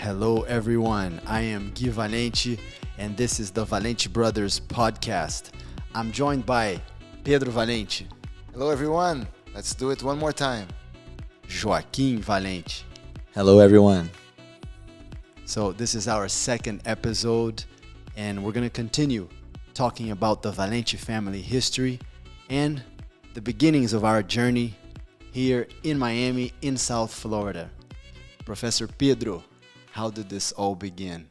Hello everyone, I am Gui Valente and this is the Valente Brothers podcast. I'm joined by Pedro Valente. Hello everyone, let's do it one more time. Joaquim Valente. Hello everyone. So this is our second episode and we're going to continue talking about the Valente family history and the beginnings of our journey here in Miami, in South Florida. Professor Pedro, how did this all begin?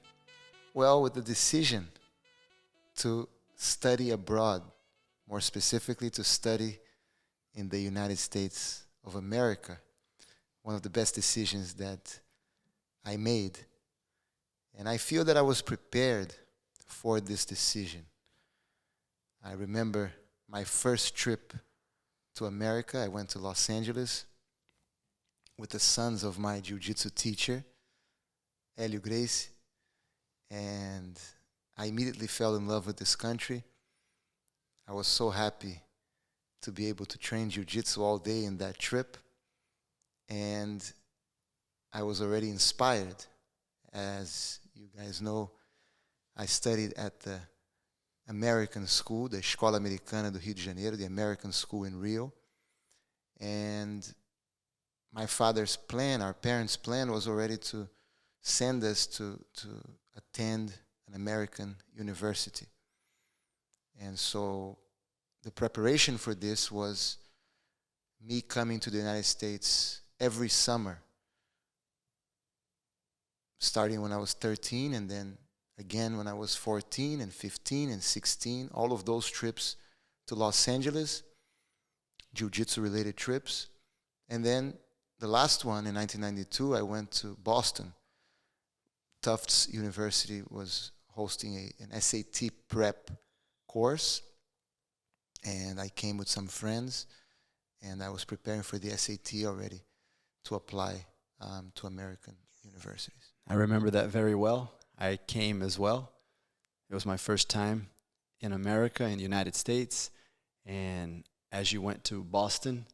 Well, with the decision to study abroad, more specifically to study in the United States of America, one of the best decisions that I made. And I feel that I was prepared for this decision. I remember my first trip to America. I went to Los Angeles with the sons of my jiu-jitsu teacher, Hélio Gracie, and I immediately fell in love with this country. I was so happy to be able to train jiu-jitsu all day in that trip, and I was already inspired. As you guys know, I studied at the American school, the Escola Americana do Rio de Janeiro, the American school in Rio, and my father's plan, our parents' plan was already to send us to attend an American university. And so the preparation for this was me coming to the United States every summer, starting when I was 13 and then again when I was 14 and 15 and 16, all of those trips to Los Angeles, jiu-jitsu related trips. And then the last one in 1992, I went to Boston. Tufts University was hosting an SAT prep course, and I came with some friends, and I was preparing for the SAT already to apply to American universities. I remember that very well. I came as well. It was my first time in America, in the United States, and as you went to Boston,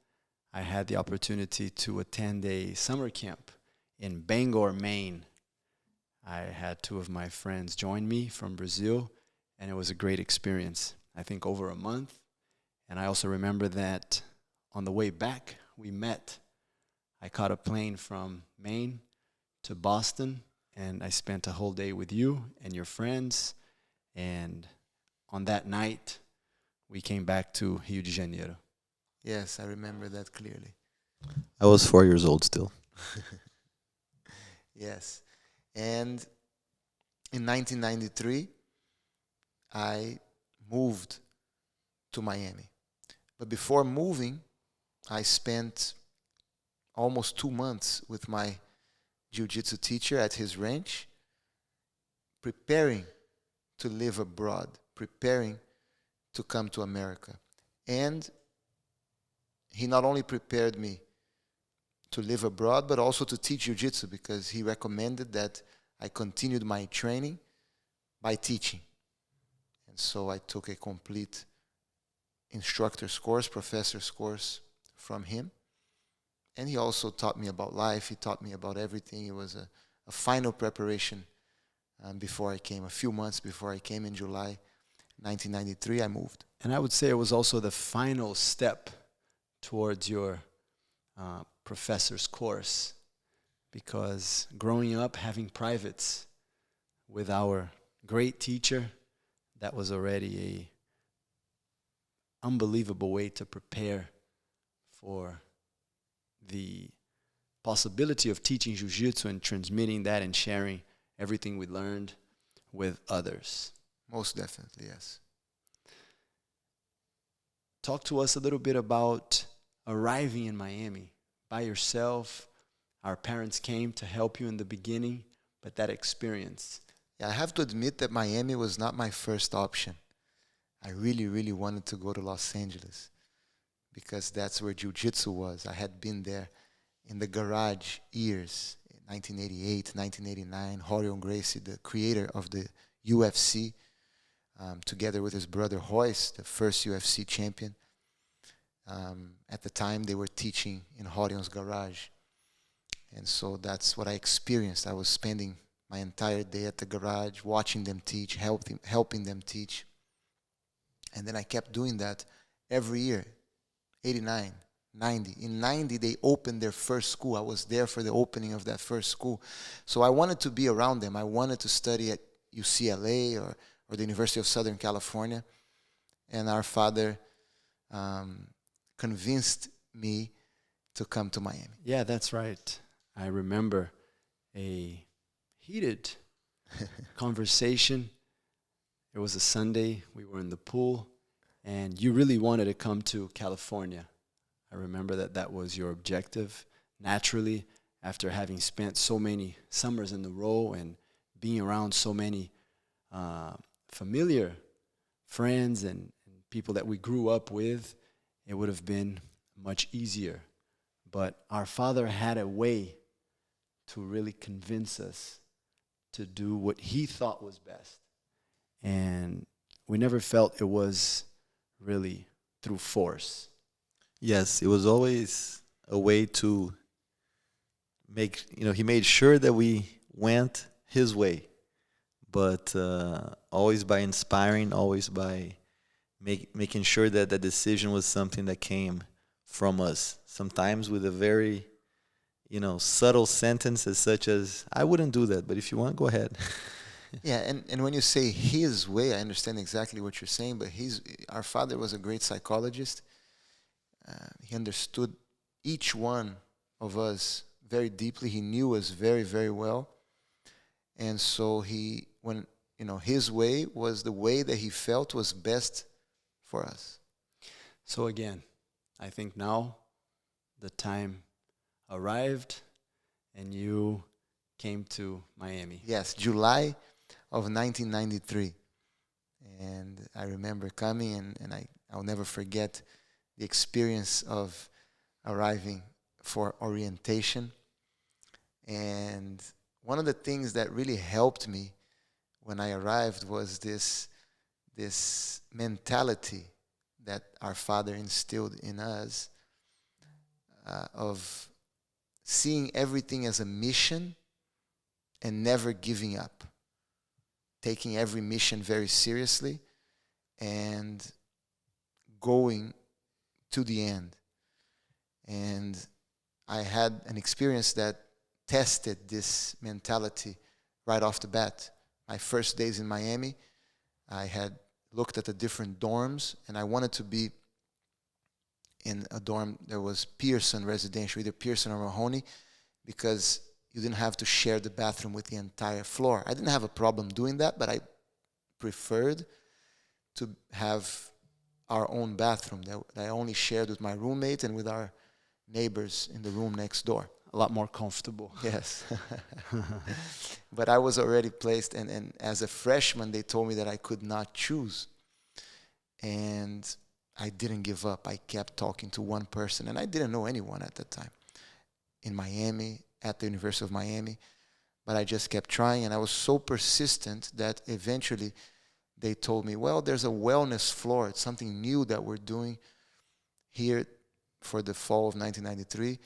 I had the opportunity to attend a summer camp in Bangor, Maine. I had two of my friends join me from Brazil, and it was a great experience. I think over a month. And I also remember that on the way back, we met. I caught a plane from Maine to Boston, and I spent a whole day with you and your friends. And on that night, we came back to Rio de Janeiro. Yes, I remember that clearly. I was 4 years old still. Yes. And in 1993, I moved to Miami. But before moving, I spent almost 2 months with my jiu-jitsu teacher at his ranch, preparing to live abroad, preparing to come to America. And he not only prepared me to live abroad, but also to teach jiu-jitsu, because he recommended that I continued my training by teaching. And so I took a complete instructor's course, professor's course from him. And he also taught me about life. He taught me about everything. It was a final preparation before I came. A few months before I came in July 1993, I moved. And I would say it was also the final step towards your professor's course, because growing up having privates with our great teacher, that was already a unbelievable way to prepare for the possibility of teaching jiu-jitsu and transmitting that and sharing everything we learned with others. Most definitely, yes. Talk to us a little bit about arriving in Miami by yourself. Our parents came to help you in the beginning, but that experience. Yeah, I have to admit that Miami was not my first option. I really, really wanted to go to Los Angeles because that's where jiu-jitsu was. I had been there in the garage years, 1988, 1989. Helio Gracie, the creator of the UFC, together with his brother Royce, the first UFC champion. At the time, they were teaching in Helio's garage. And so that's what I experienced. I was spending my entire day at the garage, watching them teach, helping them teach. And then I kept doing that every year, 89, 90. In 90, they opened their first school. I was there for the opening of that first school. So I wanted to be around them. I wanted to study at UCLA or the University of Southern California. And our father convinced me to come to Miami. Yeah, that's right. I remember a heated conversation. It was a Sunday. We were in the pool, and you really wanted to come to California. I remember that was your objective. Naturally, after having spent so many summers in a row and being around so many familiar friends and people that we grew up with, it would have been much easier. But our father had a way to really convince us to do what he thought was best. And we never felt it was really through force. Yes, it was always a way to make, he made sure that we went his way, but always by inspiring, always by making sure that the decision was something that came from us. Sometimes with a very, subtle sentences such as, I wouldn't do that, but if you want, go ahead. Yeah, and when you say his way, I understand exactly what you're saying, but our father was a great psychologist. He understood each one of us very deeply. He knew us very, very well. And so his way was the way that he felt was best for us. So again, I think now the time arrived and you came to Miami. Yes, July of 1993. And I remember coming, and I'll never forget the experience of arriving for orientation. And one of the things that really helped me when I arrived was this mentality that our father instilled in us of seeing everything as a mission and never giving up, taking every mission very seriously and going to the end. And I had an experience that tested this mentality right off the bat. My first days in Miami, I had looked at the different dorms, and I wanted to be in a dorm that was Pearson residential, either Pearson or Mahoney, because you didn't have to share the bathroom with the entire floor. I didn't have a problem doing that, but I preferred to have our own bathroom that I only shared with my roommate and with our neighbors in the room next door. A lot more comfortable. Yes. But I was already placed, and as a freshman, they told me that I could not choose. And I didn't give up. I kept talking to one person, and I didn't know anyone at that time in Miami, at the University of Miami. But I just kept trying, and I was so persistent that eventually they told me, well, there's a wellness floor. It's something new that we're doing here for the fall of 1993.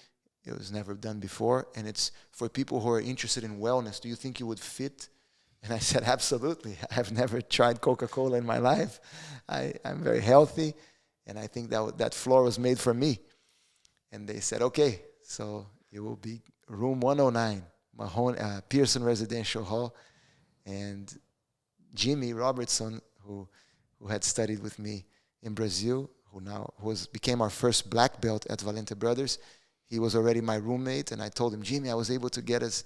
It was never done before, and it's for people who are interested in wellness. Do you think you would fit? And I said, absolutely. I've never tried Coca-Cola in my life. I'm very healthy, and I think that floor was made for me. And they said, okay, so it will be room 109, Pearson Residential Hall. And Jimmy Robertson, who had studied with me in Brazil, who became our first black belt at Valente Brothers, he was already my roommate, and I told him, Jimmy, I was able to get us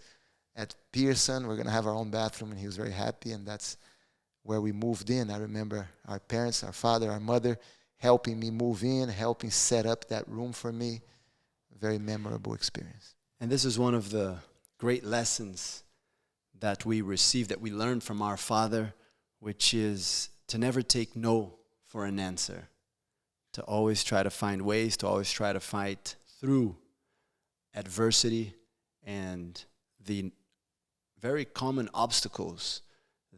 at Pearson. We're going to have our own bathroom, and he was very happy, and that's where we moved in. I remember our parents, our father, our mother, helping me move in, helping set up that room for me. Very memorable experience. And this is one of the great lessons that we received, that we learned from our father, which is to never take no for an answer, to always try to find ways, to always try to fight through adversity and the very common obstacles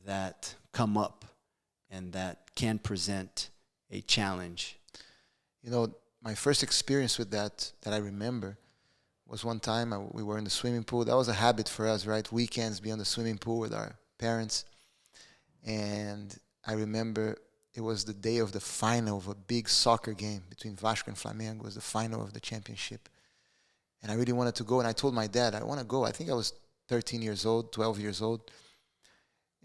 that come up and that can present a challenge. You know, my first experience with that I remember was one time we were in the swimming pool. That was a habit for us, right? Weekends, be on the swimming pool with our parents. And I remember it was the day of the final of a big soccer game between Vasco and Flamengo. It was the final of the championship. And I really wanted to go. And I told my dad, I want to go. I think I was 13 years old, 12 years old.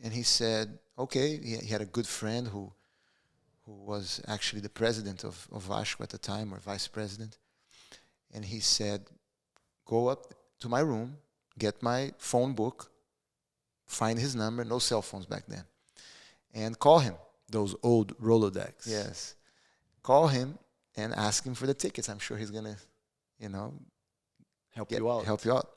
And he said, okay. He had a good friend who was actually the president of Vasco at the time, or vice president. And he said, go up to my room, get my phone book, find his number, no cell phones back then, and call him. Those old Rolodex. Yes. Call him and ask him for the tickets. I'm sure he's going to, Help you out.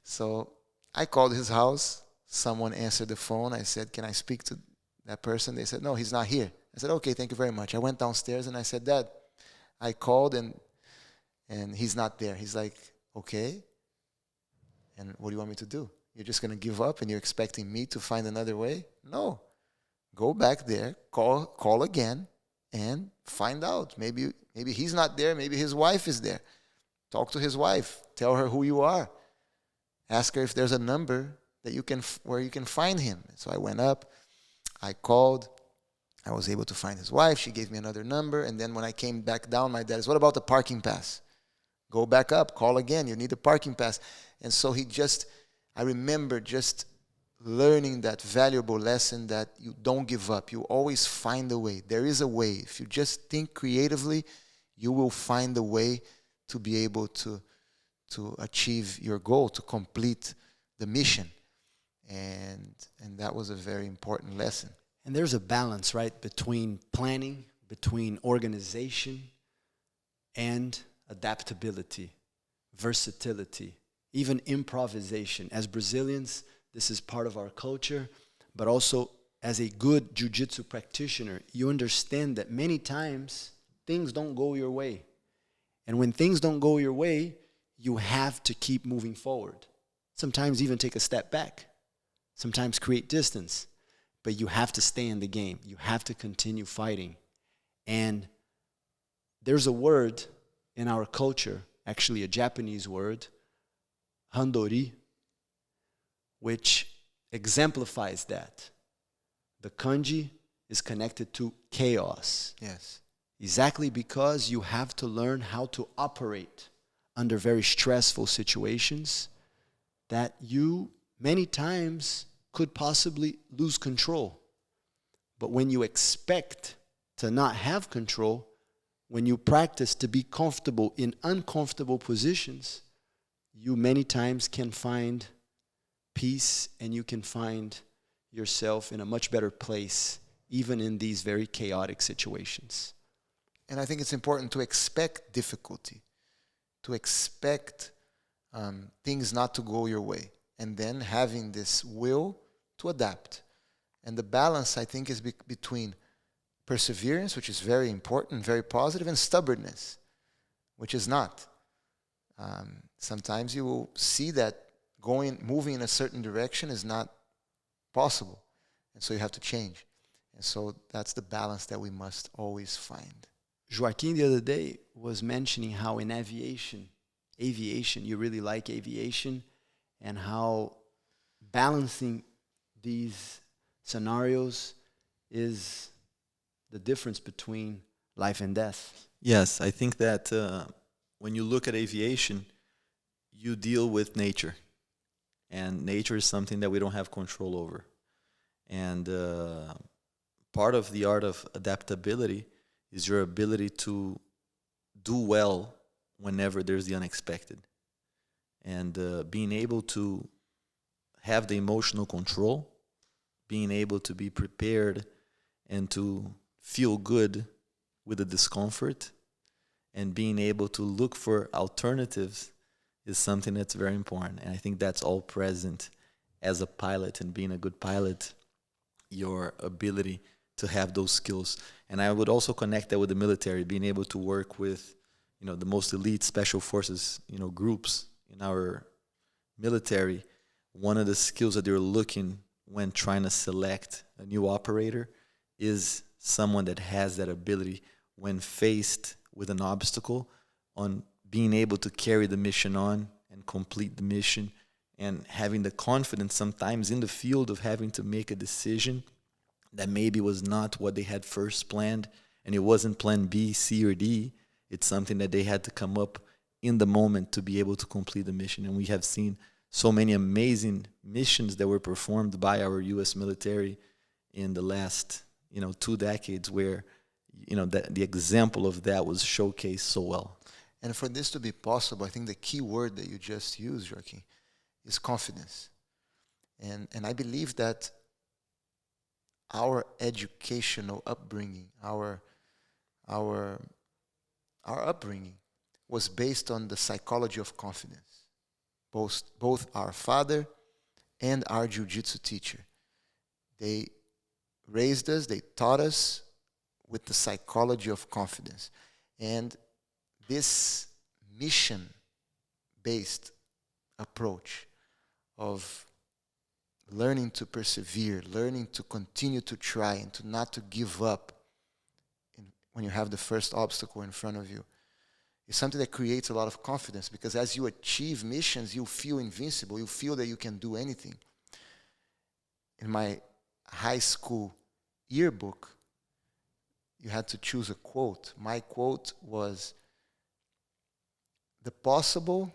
So I called his house. Someone answered the phone. I said, can I speak to that person? They said, no, he's not here. I said, okay, thank you very much. I went downstairs and I said, Dad, I called and he's not there. He's like, okay. And what do you want me to do? You're just going to give up and you're expecting me to find another way? No. Go back there, call again, and find out. Maybe he's not there. Maybe his wife is there. Talk to his wife. Tell her who you are. Ask her if there's a number that where you can find him. So I went up. I called. I was able to find his wife. She gave me another number. And then when I came back down, my dad said, what about the parking pass? Go back up. Call again. You need a parking pass. And so I remember just learning that valuable lesson that you don't give up. You always find a way. There is a way. If you just think creatively, you will find a way to be able to achieve your goal, to complete the mission. And that was a very important lesson. And there's a balance, right, between planning, between organization, and adaptability, versatility, even improvisation. As Brazilians, this is part of our culture, but also as a good jiu-jitsu practitioner, you understand that many times things don't go your way. And when things don't go your way, you have to keep moving forward. Sometimes even take a step back. Sometimes create distance. But you have to stay in the game. You have to continue fighting. And there's a word in our culture, actually a Japanese word, handori, which exemplifies that. The kanji is connected to chaos. Yes. Exactly because you have to learn how to operate under very stressful situations that you many times could possibly lose control. But when you expect to not have control, when you practice to be comfortable in uncomfortable positions, you many times can find peace and you can find yourself in a much better place, even in these very chaotic situations. And I think it's important to expect difficulty, to expect things not to go your way, and then having this will to adapt. And the balance, I think, is between perseverance, which is very important, very positive, and stubbornness, which is not. Sometimes you will see that moving in a certain direction is not possible, and so you have to change. And so that's the balance that we must always find. Joaquim the other day was mentioning how in aviation, you really like aviation, and how balancing these scenarios is the difference between life and death. Yes, I think that when you look at aviation, you deal with nature. And nature is something that we don't have control over. And part of the art of adaptability is your ability to do well whenever there's the unexpected. And being able to have the emotional control, being able to be prepared and to feel good with the discomfort, and being able to look for alternatives is something that's very important. And I think that's all present as a pilot, and being a good pilot, your ability to have those skills. And I would also connect that with the military, being able to work with, the most elite special forces, groups in our military. One of the skills that they're looking when trying to select a new operator is someone that has that ability when faced with an obstacle on being able to carry the mission on and complete the mission, and having the confidence sometimes in the field of having to make a decision that maybe was not what they had first planned, and it wasn't plan B, C, or D. It's something that they had to come up in the moment to be able to complete the mission. And we have seen so many amazing missions that were performed by our U.S. military in the last 2 decades, where the example of that was showcased so well. And for this to be possible, I think the key word that you just used, Joaquim, is confidence. And I believe that our educational upbringing, our upbringing was based on the psychology of confidence. Both our father and our jiu-jitsu teacher, they raised us, they taught us with the psychology of confidence. And this mission-based approach of learning to persevere, learning to continue to try and to not to give up when you have the first obstacle in front of you, is something that creates a lot of confidence, because as you achieve missions, you feel invincible. You feel that you can do anything. In my high school yearbook, you had to choose a quote. My quote was, "The possible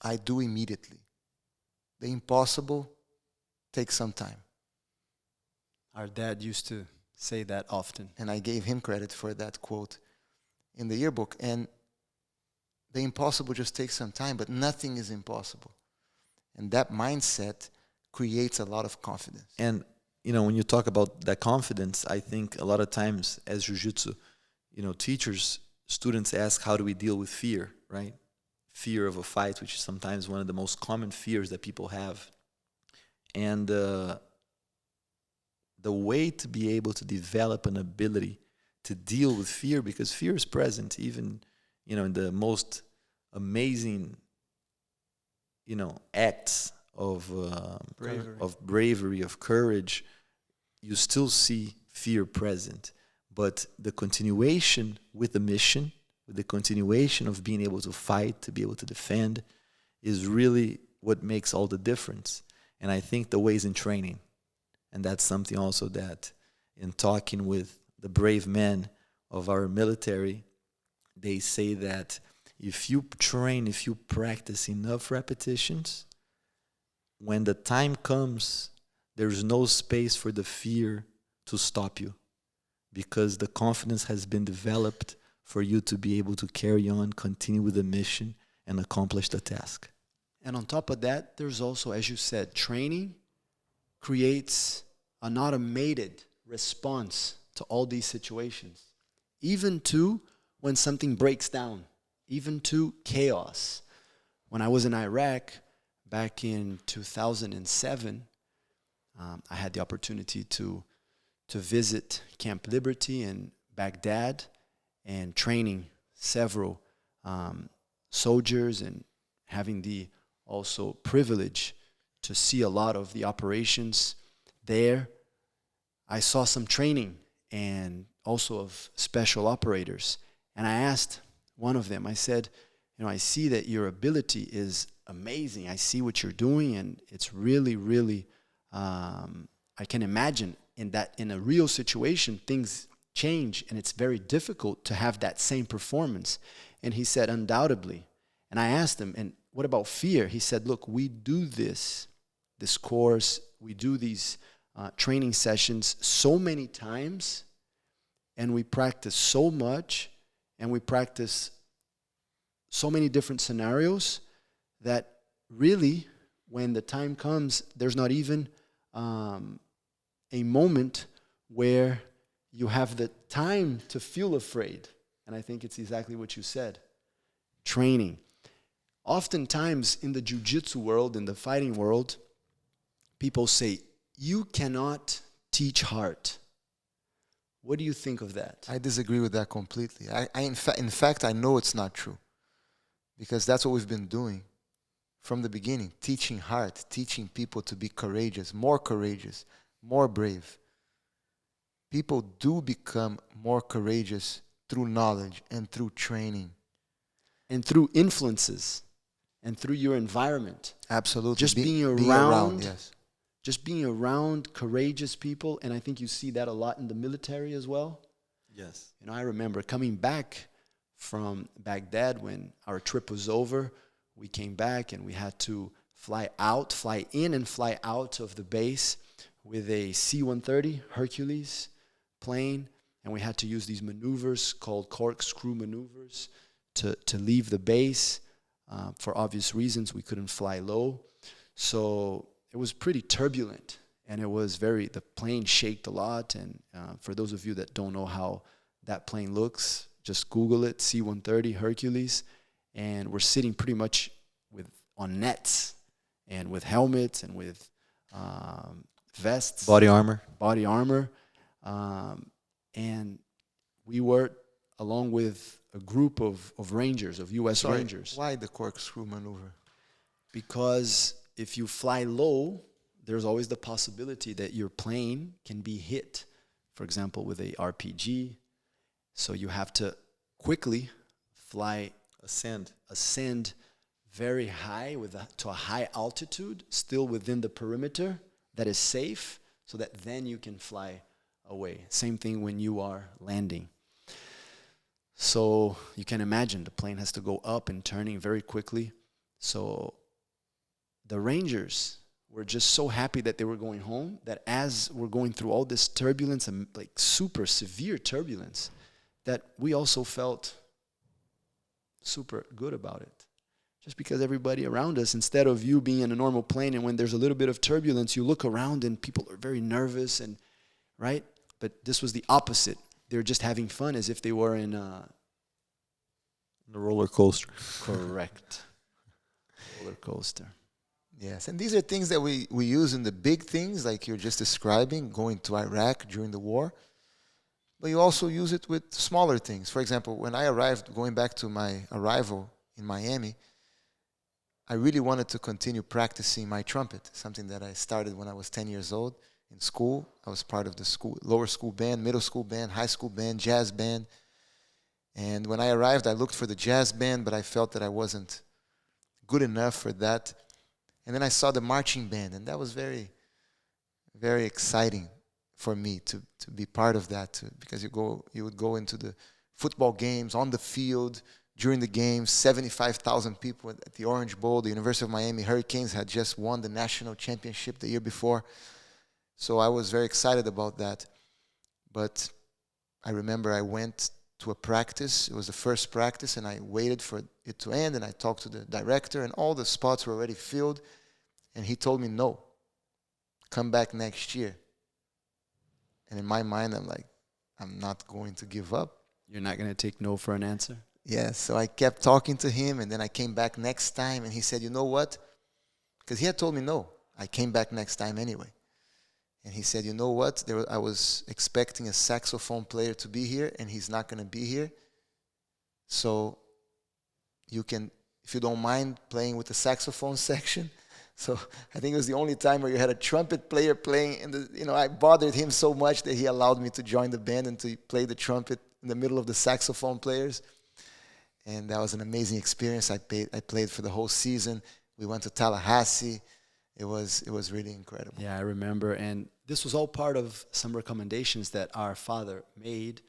I do immediately. The impossible takes some time." Our dad used to say that often. And I gave him credit for that quote in the yearbook. And the impossible just takes some time, but nothing is impossible. And that mindset creates a lot of confidence. And, when you talk about that confidence, I think a lot of times as jiu-jitsu, teachers, students ask, how do we deal with fear, right? Fear of a fight, which is sometimes one of the most common fears that people have. And the way to be able to develop an ability to deal with fear, because fear is present even, in the most amazing, acts of bravery, of courage, you still see fear present. But the continuation with the mission, with the continuation of being able to fight, to be able to defend, is really what makes all the difference. And I think the way is in training. And that's something also that, in talking with the brave men of our military, they say that if you train, if you practice enough repetitions, when the time comes, there's no space for the fear to stop you, because the confidence has been developed for you to be able to carry on, continue with the mission, and accomplish the task. And on top of that, there's also, as you said, training creates an automated response to all these situations, even to when something breaks down, even to chaos. When I was in Iraq back in 2007, I had the opportunity to visit Camp Liberty in Baghdad and training several soldiers, and having the also privilege to see a lot of the operations there. I saw some training and also of special operators. And I asked one of them, I said, I see that your ability is amazing. I see what you're doing, and it's really, really, I can imagine in a real situation, things change, and it's very difficult to have that same performance. And he said, undoubtedly. And I asked him, and what about fear? He said, look, we do this course, we do these training sessions so many times, and we practice so much, and we practice so many different scenarios that really, when the time comes, there's not even a moment where you have the time to feel afraid. And I think it's exactly what you said. Training. Oftentimes in the jiu-jitsu world, in the fighting world, people say, you cannot teach heart. What do you think of that? I disagree with that completely. In fact, I know it's not true, because that's what we've been doing from the beginning, teaching heart, teaching people to be courageous, more brave. People do become more courageous through knowledge and through training. and through influences and through your environment. Absolutely. Just being around, yes. Just being around courageous people, and I think you see that a lot in the military as well. Yes. You know, I remember coming back from Baghdad when our trip was over. We came back and we had to fly in and fly out of the base with a C-130 Hercules plane, and we had to use these maneuvers called corkscrew maneuvers to leave the base. For obvious reasons, we couldn't fly low. So it was pretty turbulent, and the plane shaked a lot. And for those of you that don't know how that plane looks, just Google it, C-130 Hercules. And we're sitting pretty much on nets and with helmets and with vests. Body armor. And we were along with a group of Rangers, of U.S. Rangers. Why the corkscrew maneuver? Because if you fly low, there's always the possibility that your plane can be hit, for example, with a RPG. So you have to quickly ascend very high to a high altitude, still within the perimeter that is safe, so that then you can fly away. Same thing when you are landing. So you can imagine the plane has to go up and turning very quickly. So the Rangers were just so happy that they were going home, that as we're going through all this turbulence and like super severe turbulence, that we also felt super good about it. Just because everybody around us, instead of you being in a normal plane and when there's a little bit of turbulence, you look around and people are very nervous, and right? But this was the opposite. They were just having fun as if they were in a roller coaster. Correct. Roller coaster. Yes, and these are things that we use in the big things, like you're just describing, going to Iraq during the war. But you also use it with smaller things. For example, when I arrived, going back to my arrival in Miami, I really wanted to continue practicing my trumpet, something that I started when I was 10 years old in school. I was part of the school, lower school band, middle school band, high school band, jazz band. And when I arrived, I looked for the jazz band, but I felt that I wasn't good enough for that. And then I saw the marching band, and that was very, very exciting for me to be part of that, because you would go into the football games on the field during the games. 75,000 people at the Orange Bowl. The University of Miami Hurricanes had just won the national championship the year before, so I was very excited about that. But I remember I went to a practice. It was the first practice, and I waited for it to end, and I talked to the director, and all the spots were already filled, and he told me, no, come back next year. And in my mind, I'm like, I'm not going to give up. You're not going to take no for an answer? Yeah, so I kept talking to him, and then I came back next time, and he said, you know what? Because he had told me no. I came back next time anyway. And he said, you know what? I was expecting a saxophone player to be here, and he's not going to be here. So you can, if you don't mind playing with the saxophone section. So I think it was the only time where you had a trumpet player playing. I bothered him so much that he allowed me to join the band and to play the trumpet in the middle of the saxophone players. And that was an amazing experience. I played for the whole season. We went to Tallahassee. It was really incredible. Yeah, I remember. And this was all part of some recommendations that our father made.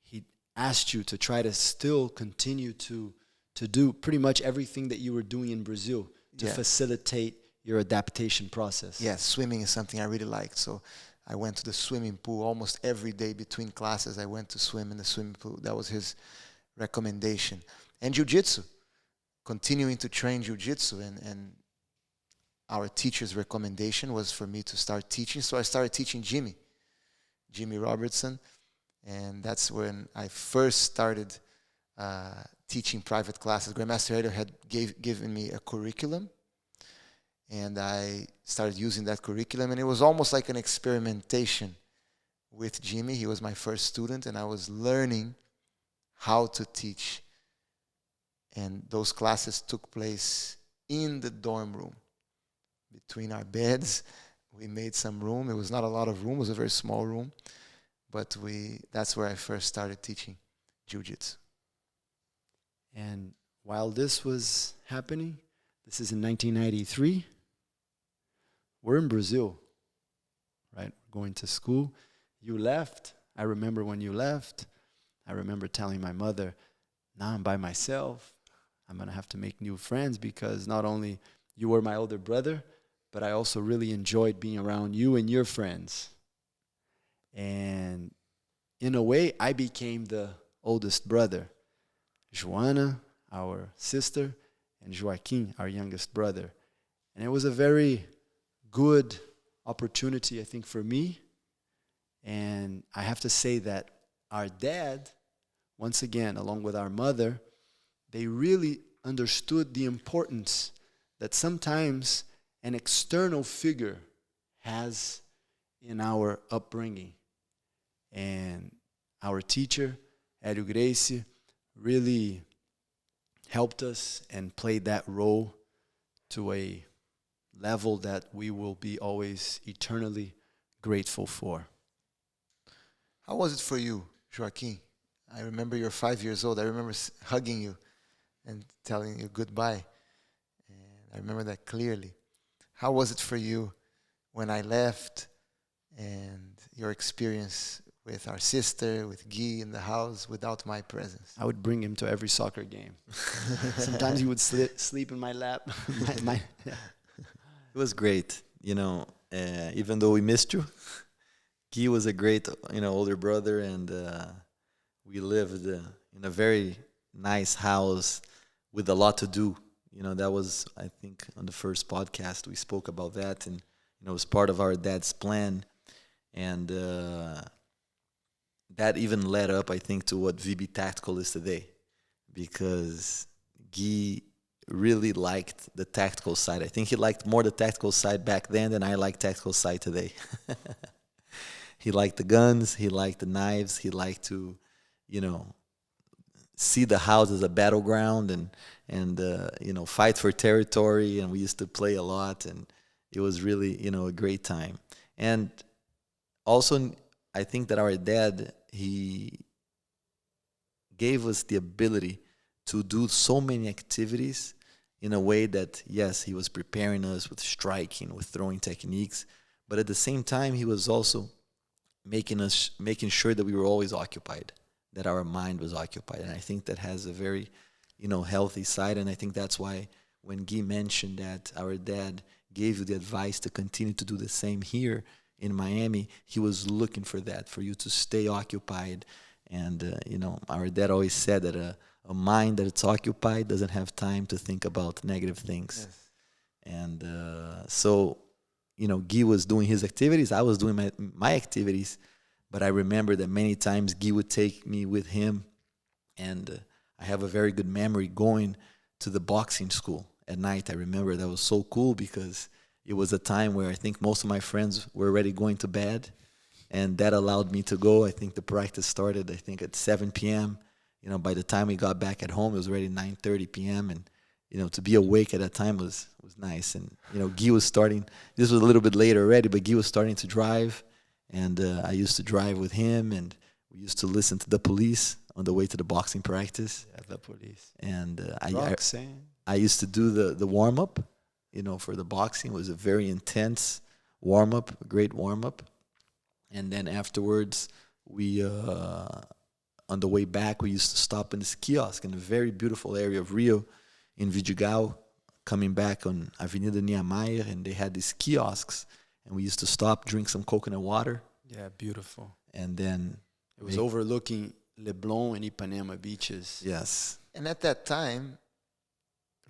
He asked you to try to still continue to do pretty much everything that you were doing in Brazil to facilitate your adaptation process. Yes, swimming is something I really liked. So I went to the swimming pool almost every day between classes. I went to swim in the swimming pool. That was his recommendation. And jiu-jitsu, continuing to train jiu-jitsu, and our teacher's recommendation was for me to start teaching. So I started teaching Jimmy Robertson, and that's when I first started teaching private classes. Grandmaster Helio had given me a curriculum, and I started using that curriculum, and it was almost like an experimentation with Jimmy. He was my first student, and I was learning how to teach. And those classes took place in the dorm room. Between our beds, we made some room. It was not a lot of room. It was a very small room. But that's where I first started teaching jiu-jitsu. And while this was happening, this is in 1993, we're in Brazil, right? Going to school. You left. I remember when you left. I remember telling my mother, now I'm by myself. I'm going to have to make new friends because not only you were my older brother, but I also really enjoyed being around you and your friends. And in a way, I became the oldest brother. Joanna, our sister, and Joaquim, our youngest brother. And it was a very good opportunity, I think, for me. And I have to say that our dad, once again, along with our mother, they really understood the importance that sometimes an external figure has in our upbringing. And our teacher, Hélio Gracie, really helped us and played that role to a level that we will be always eternally grateful for. How was it for you, Joaquim? I remember you're 5 years old. I remember hugging you and telling you goodbye. And I remember that clearly. How was it for you when I left and your experience with our sister, with Guy in the house without my presence? I would bring him to every soccer game. Sometimes he would sleep in my lap. It was great, even though we missed you. Guy was a great, older brother, and we lived in a very nice house with a lot to do. That was, I think, on the first podcast we spoke about that, and it was part of our dad's plan, and that even led up, I think, to what VB Tactical is today, because Guy really liked the tactical side. I think he liked more the tactical side back then than I like tactical side today. He liked the guns, he liked the knives, he liked to, see the house as a battleground and fight for territory, and we used to play a lot, and it was really, a great time. And also, I think that our dad, he gave us the ability to do so many activities in a way that, yes, he was preparing us with striking, with throwing techniques, but at the same time, he was also making sure that we were always occupied, that our mind was occupied. And I think that has a very, healthy side. And I think that's why when Guy mentioned that our dad gave you the advice to continue to do the same here in Miami, he was looking for that, for you to stay occupied. And, our dad always said that a mind that it's occupied doesn't have time to think about negative things. Yes. And so, Guy was doing his activities, I was doing my activities, but I remember that many times Guy would take me with him, and I have a very good memory going to the boxing school at night. I remember that was so cool because it was a time where I think most of my friends were already going to bed, and that allowed me to go. I think the practice started, at 7 p.m. By the time we got back at home, it was already 9:30 p.m., and to be awake at that time was nice. And, Guy was starting, this was a little bit later already, but Guy was starting to drive, and I used to drive with him, and we used to listen to the police on the way to the boxing practice. Yeah, the police. And I used to do the warm-up, for the boxing. It was a very intense warm-up, a great warm-up. And then afterwards, we, on the way back, we used to stop in this kiosk in a very beautiful area of Rio, in Vidigal, coming back on Avenida Niemeyer, and they had these kiosks, and we used to stop, drink some coconut water. Yeah, beautiful. And then it was overlooking Leblon and Ipanema beaches. Yes. And at that time,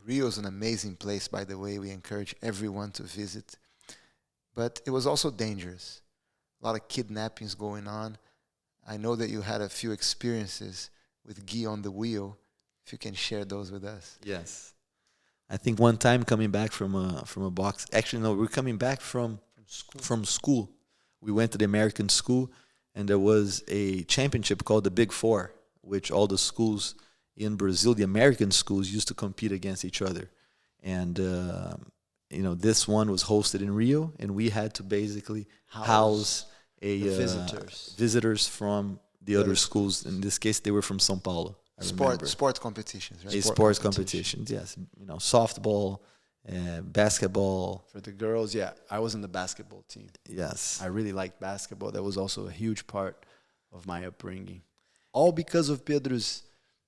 Rio is an amazing place, by the way. We encourage everyone to visit. But it was also dangerous. A lot of kidnappings going on. I know that you had a few experiences with Guy on the wheel. If you can share those with us. Yes. I think one time coming back from a box. Actually, no, we were coming back from school. We went to the American school, and there was a championship called the Big Four, which all the schools in Brazil, the American schools, used to compete against each other. And, this one was hosted in Rio, and we had to basically house visitors from the other schools. In this case, they were from São Paulo. I remember. Sport competitions, right? Sports competitions, yes. You know, softball, basketball. For the girls, yeah, I was in the basketball team. Yes. I really liked basketball. That was also a huge part of my upbringing. All because of Pedro's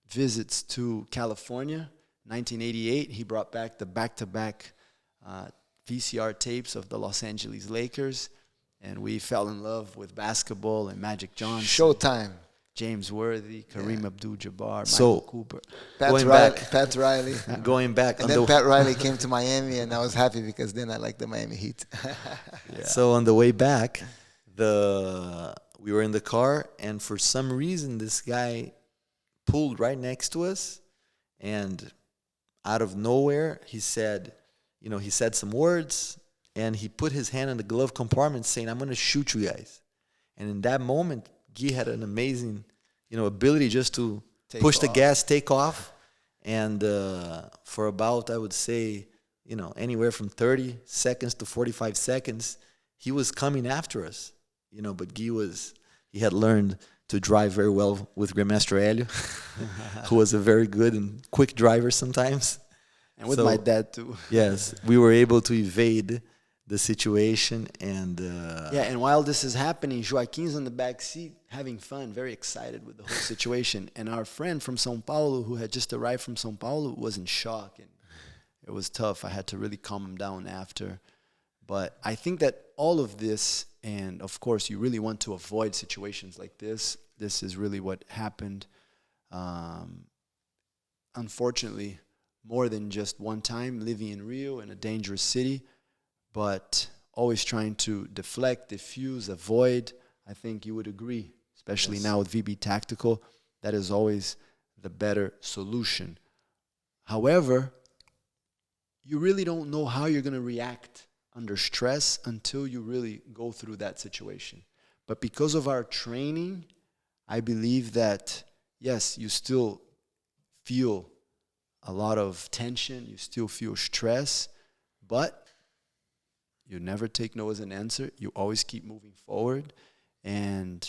visits to California. 1988, he brought back the back-to-back VCR tapes of the Los Angeles Lakers, and we fell in love with basketball and Magic Johnson. Showtime. James Worthy, Kareem Abdul-Jabbar, So, Michael Cooper. Pat Riley. Going back. And then Pat Riley came to Miami, and I was happy because then I liked the Miami Heat. Yeah. So on the way back, we were in the car, and for some reason, this guy pulled right next to us, and out of nowhere, he said some words, and he put his hand in the glove compartment saying, "I'm going to shoot you guys." And in that moment, Gui had an amazing, ability just to push the gas, take off, and for about, I would say, anywhere from 30 seconds to 45 seconds, he was coming after us. But Gui he had learned to drive very well with Grandmaster Helio, who was a very good and quick driver sometimes. And with my dad too. Yes, we were able to evade the situation, and and while this is happening, Joaquim's in the back seat having fun, very excited with the whole situation. And our friend from São Paulo, who had just arrived from São Paulo, was in shock, and it was tough. I had to really calm him down after. But I think that all of this, and of course, you really want to avoid situations like this. This is really what happened. Unfortunately, more than just one time living in Rio in a dangerous city, but always trying to deflect, diffuse, avoid. I think you would agree, especially now with VB Tactical, that is always the better solution. However, you really don't know how you're going to react under stress until you really go through that situation. But because of our training, I believe that, yes, you still feel a lot of tension, you still feel stress, but you never take no as an answer. You always keep moving forward, and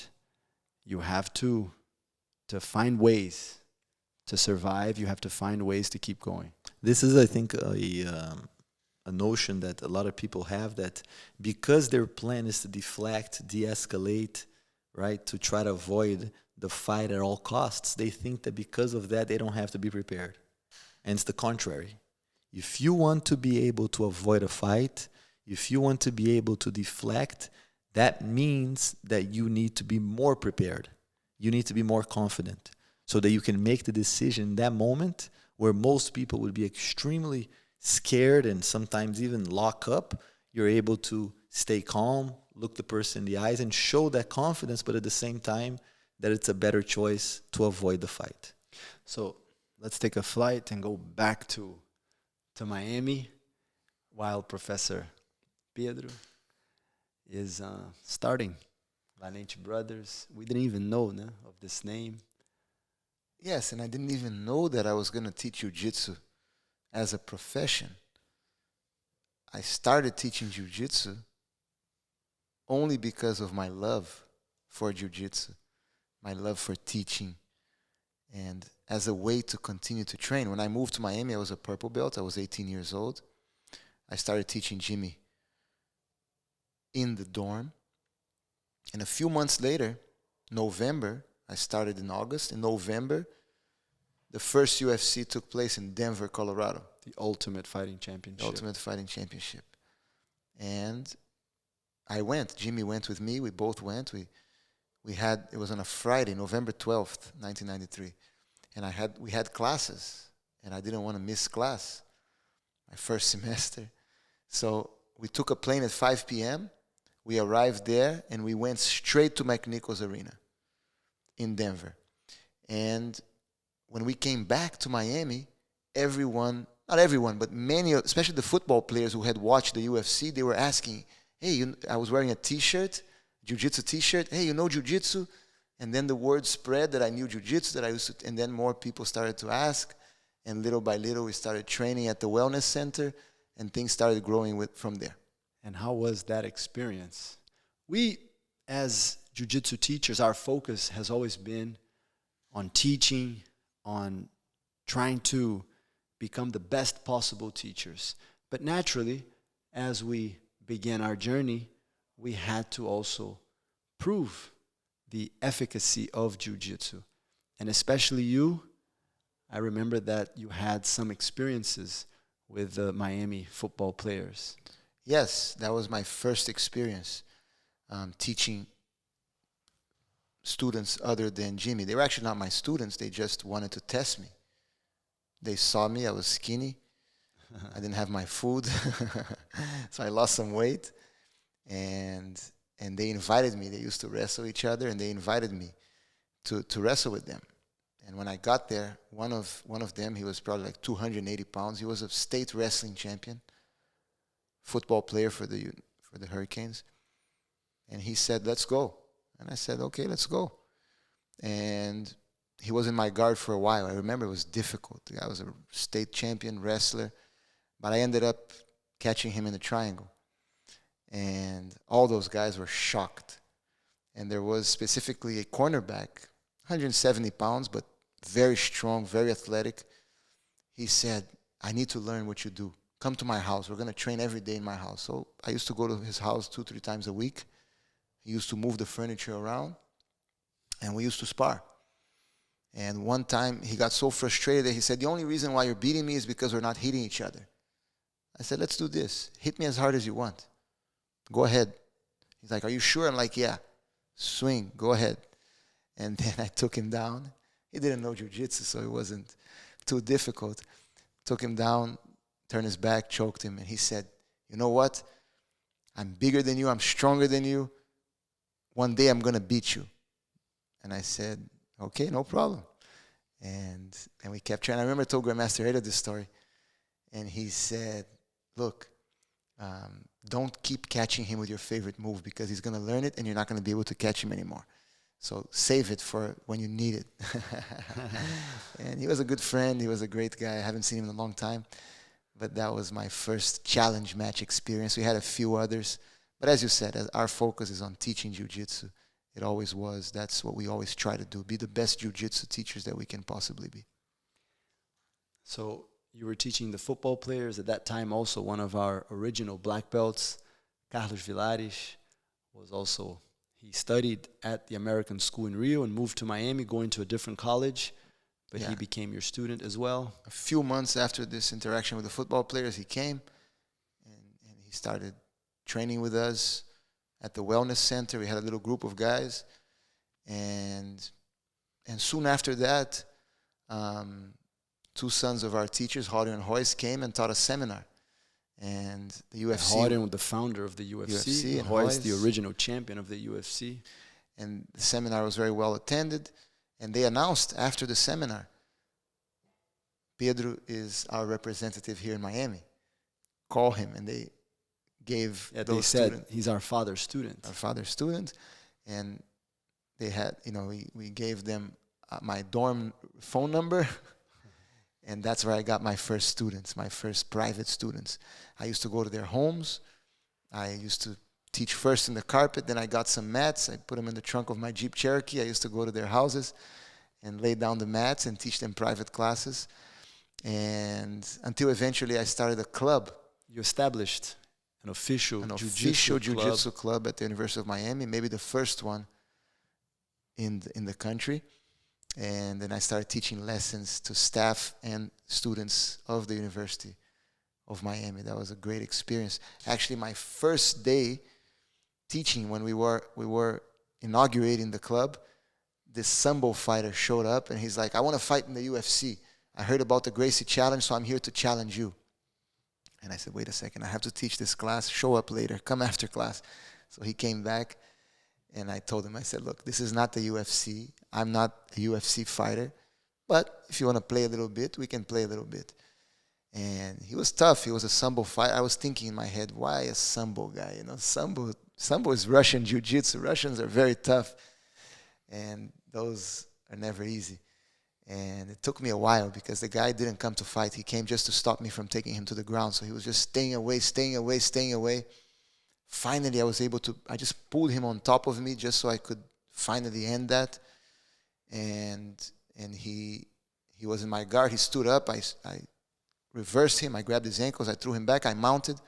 you have to find ways to survive. You have to find ways to keep going. This is, I think, a notion that a lot of people have, that because their plan is to deflect, de-escalate, right, to try to avoid the fight at all costs, they think that because of that, they don't have to be prepared. And it's the contrary. If you want to be able to avoid a fight, if you want to be able to deflect, that means that you need to be more prepared. You need to be more confident so that you can make the decision in that moment where most people would be extremely scared and sometimes even lock up. You're able to stay calm, look the person in the eyes, and show that confidence, but at the same time that it's a better choice to avoid the fight. So let's take a flight and go back to Miami while Professor Pedro is starting Valente Brothers. We didn't even know of this name. Yes, and I didn't even know that I was going to teach jiu-jitsu as a profession. I started teaching jiu-jitsu only because of my love for jiu-jitsu, my love for teaching, and as a way to continue to train. When I moved to Miami, I was a purple belt. I was 18 years old. I started teaching Jimmy in the dorm. And a few months later, November, I started in August. In November, the first UFC took place in Denver, Colorado. The Ultimate Fighting Championship. The Ultimate Fighting Championship. And I went. Jimmy went with me. We both went. It was on a Friday, November 12th, 1993. And we had classes, and I didn't want to miss class, my first semester. So we took a plane at 5 p.m. We arrived there, and we went straight to McNichols Arena in Denver. And when we came back to Miami, everyone, not everyone, but many, especially the football players who had watched the UFC, they were asking, hey, I was wearing a T-shirt, jiu-jitsu T-shirt. Hey, you know jiu-jitsu? And then the word spread that I knew jiu-jitsu, that I used to, and then more people started to ask, and little by little we started training at the wellness center, and things started growing from there. And how was that experience? We, as jiu-jitsu teachers, our focus has always been on teaching, on trying to become the best possible teachers. But naturally, as we began our journey, we had to also prove the efficacy of jiu-jitsu. And especially you, I remember that you had some experiences with the Miami football players. Yes, that was my first experience teaching students other than Jimmy. They were actually not my students. They just wanted to test me. They saw me. I was skinny. I didn't have my food. So I lost some weight. And they invited me. They used to wrestle each other, and they invited me to wrestle with them. And when I got there, one of them, he was probably like 280 pounds. He was a state wrestling champion, football player for the Hurricanes. And he said, "Let's go." And I said, "Okay, let's go." And he was in my guard for a while. I remember it was difficult. The guy was a state champion wrestler. But I ended up catching him in the triangle. And all those guys were shocked. And there was specifically a cornerback, 170 pounds, but very strong, very athletic. He said, "I need to learn what you do. Come to my house. We're going to train every day in my house." So I used to go to his house 2-3 times a week. He used to move the furniture around, and we used to spar. And one time he got so frustrated that he said, "The only reason why you're beating me is because we're not hitting each other." I said, "Let's do this. Hit me as hard as you want. Go ahead." He's like, "Are you sure?" I'm like, "Yeah. Swing. Go ahead." And then I took him down. He didn't know jiu-jitsu, so it wasn't too difficult. Took him down, turned his back, choked him, and he said, "You know what? I'm bigger than you. I'm stronger than you. One day I'm going to beat you." And I said, "Okay, no problem." And we kept trying. I remember I told Grandmaster Helio this story, and he said, "Look, don't keep catching him with your favorite move, because he's going to learn it and you're not going to be able to catch him anymore. So save it for when you need it." And he was a good friend. He was a great guy. I haven't seen him in a long time. But that was my first challenge match experience. We had a few others. But as you said, our focus is on teaching jiu-jitsu. It always was. That's what we always try to do, be the best jiu-jitsu teachers that we can possibly be. So you were teaching the football players at that time. Also, one of our original black belts, Carlos Vilares, was also, he studied at the American school in Rio and moved to Miami, going to a different college, but he became your student as well. A few months after this interaction with the football players, he came and he started training with us at the wellness center. We had a little group of guys, and soon after that, two sons of our teachers, Hélio and Royce, came and taught a seminar. And the UFC... Hélio was the founder of the UFC, and Royce, the original champion of the UFC. And the seminar was very well attended. And they announced after the seminar, "Pedro is our representative here in Miami. Call him." And they gave they said, "He's our father's student." Our father's student. And they had, we gave them my dorm phone number. And that's where I got my first students, my first private students. I used to go to their homes. I used to teach first in the carpet. Then I got some mats. I put them in the trunk of my Jeep Cherokee. I used to go to their houses and lay down the mats and teach them private classes. And until eventually I started a club. You established an official jiu-jitsu club at the University of Miami, maybe the first one in the country. And then I started teaching lessons to staff and students of the University of Miami. That was a great experience. Actually, my first day teaching, when we were inaugurating the club, this Sambo fighter showed up, and he's like, "I want to fight in the UFC. I heard about the Gracie Challenge, so I'm here to challenge you." And I said, "Wait a second, I have to teach this class. Show up later. Come after class." So he came back. And I told him, I said, "Look, this is not the UFC. I'm not a UFC fighter. But if you want to play a little bit, we can play a little bit." And he was tough. He was a Sambo fighter. I was thinking in my head, why a Sambo guy? Sambo is Russian jiu-jitsu. Russians are very tough. And those are never easy. And it took me a while because the guy didn't come to fight. He came just to stop me from taking him to the ground. So he was just staying away. Finally, I just pulled him on top of me just so I could finally end that. And he he was in my guard. He stood up. I reversed him. I grabbed his ankles. I threw him back. I mounted.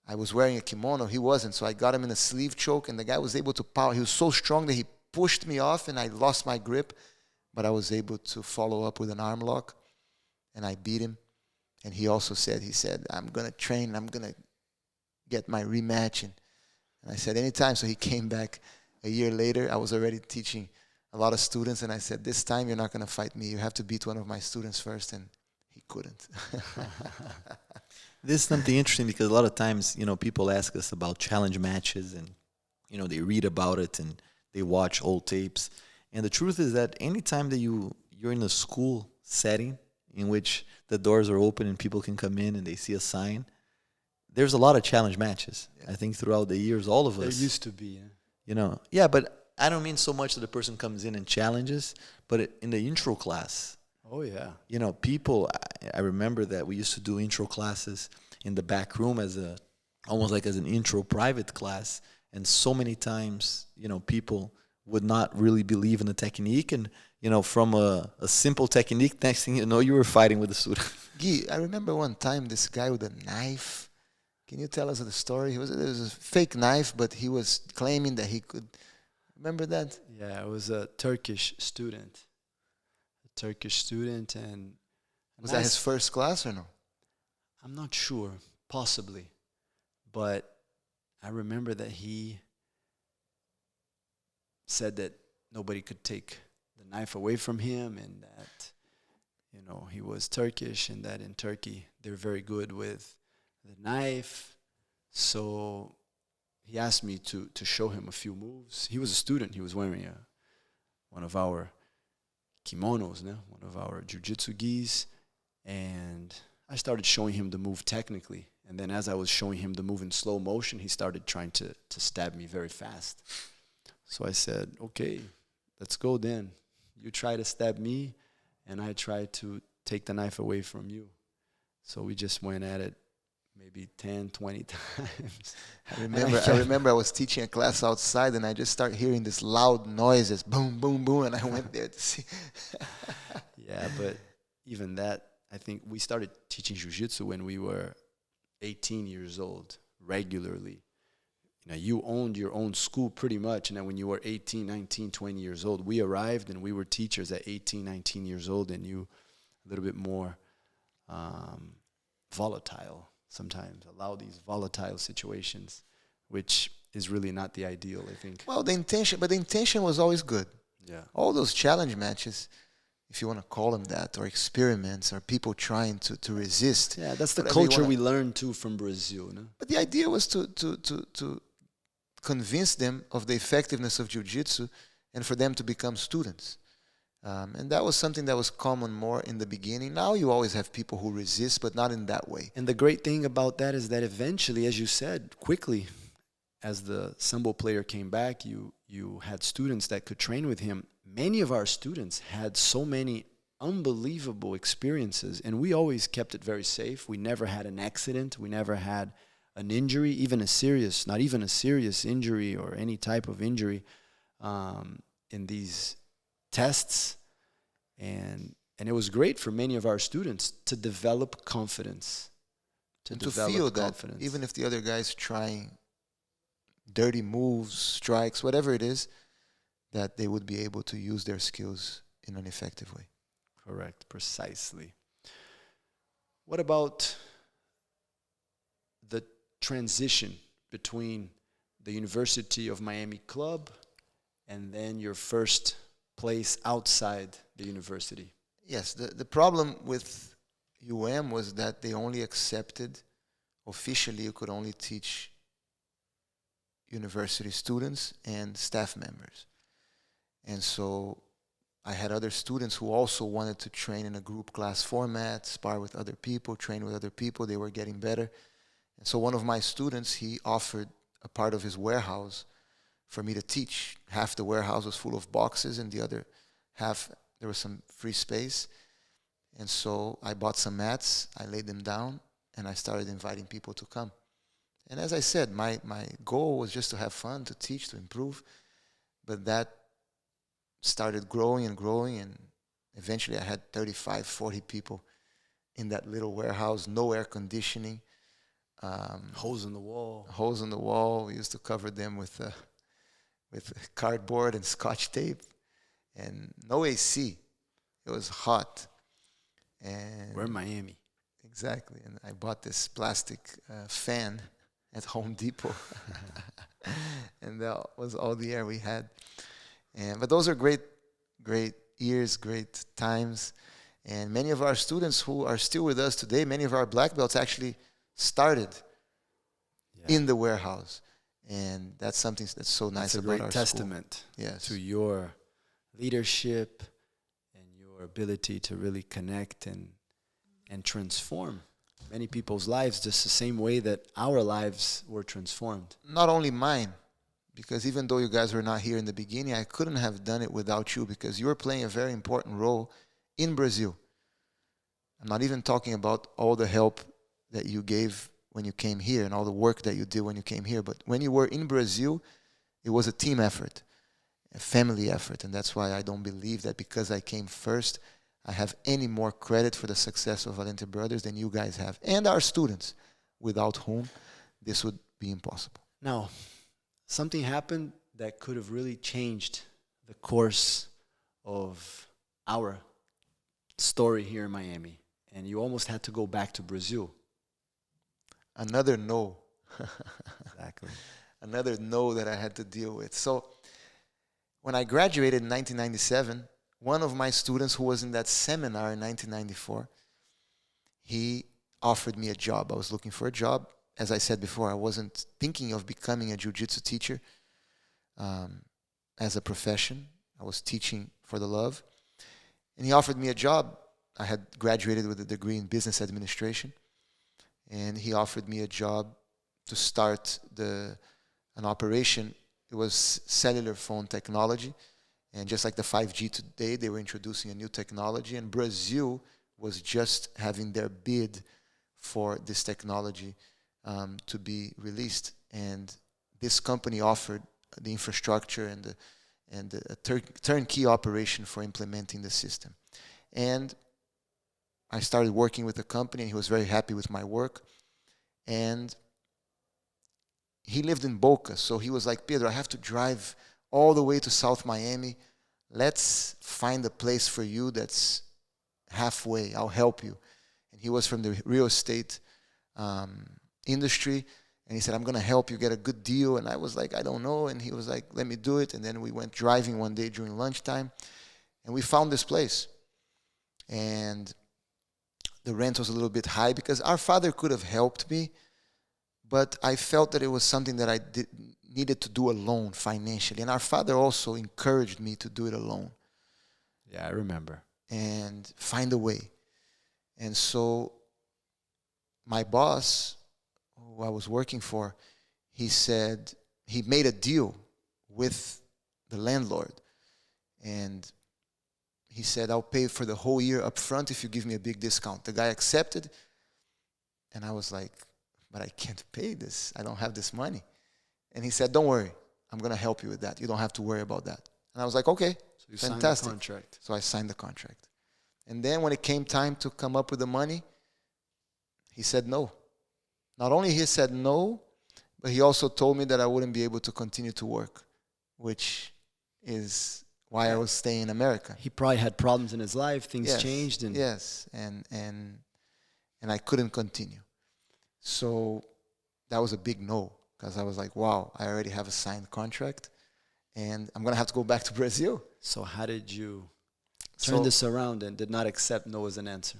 I was wearing a kimono. He wasn't. So I got him in a sleeve choke, and the guy was able to power. He was so strong that he pushed me off, and I lost my grip. But I was able to follow up with an arm lock, and I beat him. And he also said, I'm going to train. I'm going to get my rematch. And I said, anytime. So he came back a year later. I was already teaching a lot of students, and I said, this time you're not going to fight me. You have to beat one of my students first, and he couldn't. This is something interesting because a lot of times, people ask us about challenge matches and, they read about it and they watch old tapes. And the truth is that anytime that you're in a school setting in which the doors are open and people can come in and they see a sign, there's a lot of challenge matches. Yeah. I think throughout the years, all of us. There used to be, Yeah, but I don't mean so much that the person comes in and challenges, but in the intro class. Oh, yeah. People, I remember that we used to do intro classes in the back room almost like as an intro private class. And so many times, people would not really believe in the technique. And, from a simple technique, next thing you know, you were fighting with the student. Gui, I remember one time this guy with a knife. Can you tell us the story? It was a fake knife, but he was claiming that he could. Remember that? Yeah, it was a Turkish student. And was that his first class or no? I'm not sure, possibly, but I remember that he said that nobody could take the knife away from him, and that he was Turkish, and that in Turkey they're very good with the knife. So he asked me to show him a few moves. He was a student. He was wearing one of our kimonos, one of our jiu-jitsu gis, and I started showing him the move technically. And then as I was showing him the move in slow motion, he started trying to stab me very fast. So I said, okay, let's go then. You try to stab me, and I try to take the knife away from you. So we just went at it maybe 10, 20 times. I remember I was teaching a class outside, and I just started hearing this loud noises, boom, boom, boom, and I went there to see. Yeah, but even that, I think we started teaching jiu-jitsu when we were 18 years old, regularly. You owned your own school pretty much, and then when you were 18, 19, 20 years old, we arrived and we were teachers at 18, 19 years old, and you a little bit more volatile sometimes, allow these volatile situations, which is really not the ideal, I think. Well, the intention was always good. Yeah. All those challenge matches, if you want to call them that, or experiments, or people trying to resist. Yeah, that's the culture we learned too from Brazil. No? But the idea was to convince them of the effectiveness of jiu-jitsu and for them to become students. And that was something that was common more in the beginning. Now you always have people who resist, but not in that way. And the great thing about that is that eventually, as you said, quickly, as the Sambo player came back, you had students that could train with him. Many of our students had so many unbelievable experiences, and we always kept it very safe. We never had an accident. We never had an injury, not even a serious injury or any type of injury in these tests. And it was great for many of our students to develop confidence. To feel that even if the other guy's trying dirty moves, strikes, whatever it is, that they would be able to use their skills in an effective way. Correct, precisely. What about the transition between the University of Miami club and then your first place outside the university? Yes, the problem with UM was that they only accepted, officially you could only teach university students and staff members. And so I had other students who also wanted to train in a group class format, spar with other people, train with other people. They were getting better. And so one of my students, he offered a part of his warehouse for me to teach. Half the warehouse was full of boxes, and the other half, there was some free space. And so I bought some mats, I laid them down, and I started inviting people to come. And as I said, my goal was just to have fun, to teach, to improve. But that started growing and growing, and Eventually I had 35, 40 people in that little warehouse, no air conditioning. Holes in the wall. Holes in the wall. We used to cover them with cardboard and Scotch tape, and no AC. It was hot. And We're in Miami. Exactly. And I bought this plastic fan at Home Depot. And that was all the air we had. But those are great years, great times. And many of our students who are still with us today, many of our black belts actually started in the warehouse. And that's something that's so nice about our school. That's a great testament to your leadership and your ability to really connect and transform many people's lives just the same way that our lives were transformed. Not only mine, because even though you guys were not here in the beginning, I couldn't have done it without you, because you were playing a very important role in Brazil. I'm not even talking about all the help that you gave when you came here and all the work that you did when you came here, but when you were in Brazil, it was a team effort, a family effort, and that's why I don't believe that because I came first, I have any more credit for the success of Valente Brothers than you guys have, and our students, without whom this would be impossible. Now, something happened that could have really changed the course of our story here in Miami, and you almost had to go back to Brazil. Another no. Exactly. Another no that I had to deal with. So when I graduated in 1997, one of my students who was in that seminar in 1994, he offered me a job. I was looking for a job. As I said before, I wasn't thinking of becoming a jiu-jitsu teacher as a profession. I was teaching for the love. And he offered me a job. I had graduated with a degree in business administration. And he offered me a job to start an operation. It was cellular phone technology. And just like the 5G today, they were introducing a new technology. And Brazil was just having their bid for this technology to be released. And this company offered the infrastructure and a turnkey operation for implementing the system. And I started working with the company, and he was very happy with my work. And he lived in Boca, so he was like, Pedro, I have to drive all the way to South Miami. Let's find a place for you that's halfway. I'll help you. And he was from the real estate industry, and he said, I'm going to help you get a good deal. And I was like, I don't know. And he was like, let me do it. And then we went driving one day during lunchtime, and we found this place. And the rent was a little bit high because our father could have helped me, but I felt that it was something that I needed to do alone financially. And our father also encouraged me to do it alone. Yeah, I remember. And find a way. And so my boss, who I was working for, he said he made a deal with the landlord. And he said, I'll pay for the whole year up front if you give me a big discount. The guy accepted. And I was like, but I can't pay this. I don't have this money. And he said, don't worry. I'm going to help you with that. You don't have to worry about that. And I was like, okay, so you fantastic. Signed the contract. So I signed the contract. And then when it came time to come up with the money, he said no. Not only he said no, but he also told me that I wouldn't be able to continue to work, which is why I was staying in America. He probably had problems in his life. Things changed. And yes, and I couldn't continue. So that was a big no, because I was like, wow, I already have a signed contract, and I'm going to have to go back to Brazil. So how did you turn this around and did not accept no as an answer?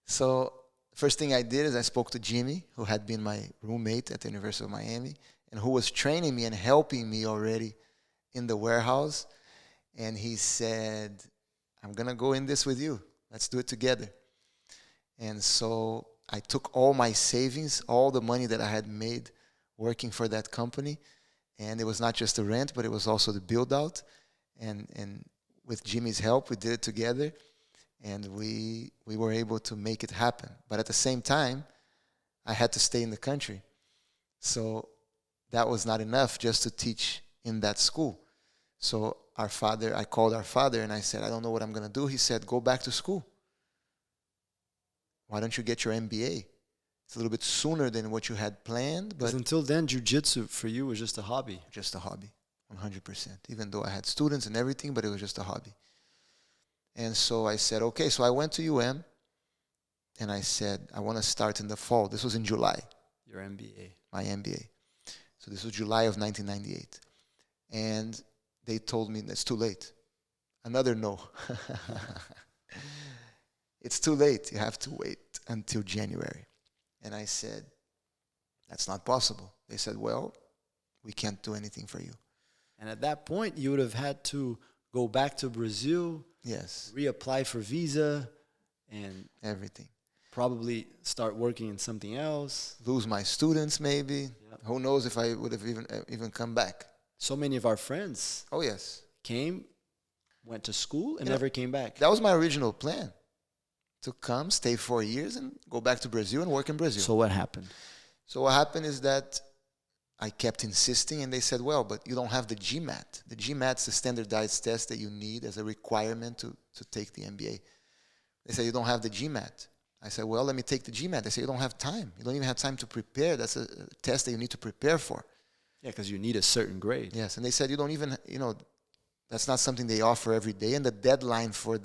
So first thing I did is I spoke to Jimmy, who had been my roommate at the University of Miami, and who was training me and helping me already in the warehouse. And he said, I'm going to go in this with you. Let's do it together. And so I took all my savings, all the money that I had made working for that company. And it was not just the rent, but it was also the build out. And with Jimmy's help, we did it together. And we were able to make it happen. But at the same time, I had to stay in the country. So that was not enough just to teach in that school. So I called our father and I said, I don't know what I'm going to do. He said, go back to school. Why don't you get your MBA? It's a little bit sooner than what you had planned. But until then, jiu-jitsu for you was just a hobby. Just a hobby, 100%. Even though I had students and everything, but it was just a hobby. And so I said, okay. So I went to UM and I said, I want to start in the fall. This was in July. Your MBA. My MBA. So this was July of 1998. And they told me it's too late. Another no. It's too late. You have to wait until January. And I said, that's not possible. They said, well, we can't do anything for you. And at that point, you would have had to go back to Brazil. Yes. Reapply for visa and everything. Probably start working in something else. Lose my students maybe. Yep. Who knows if I would have even come back. So many of our friends came, went to school, and never came back. That was my original plan. To come, stay 4 years, and go back to Brazil and work in Brazil. So what happened? So what happened is that I kept insisting, and they said, well, but you don't have the GMAT. The GMAT's the standardized test that you need as a requirement to take the MBA. They said, you don't have the GMAT. I said, well, let me take the GMAT. They said, you don't have time. You don't even have time to prepare. That's a test that you need to prepare for. Yeah, because you need a certain grade. Yes, and they said, you don't even, that's not something they offer every day. And the deadline for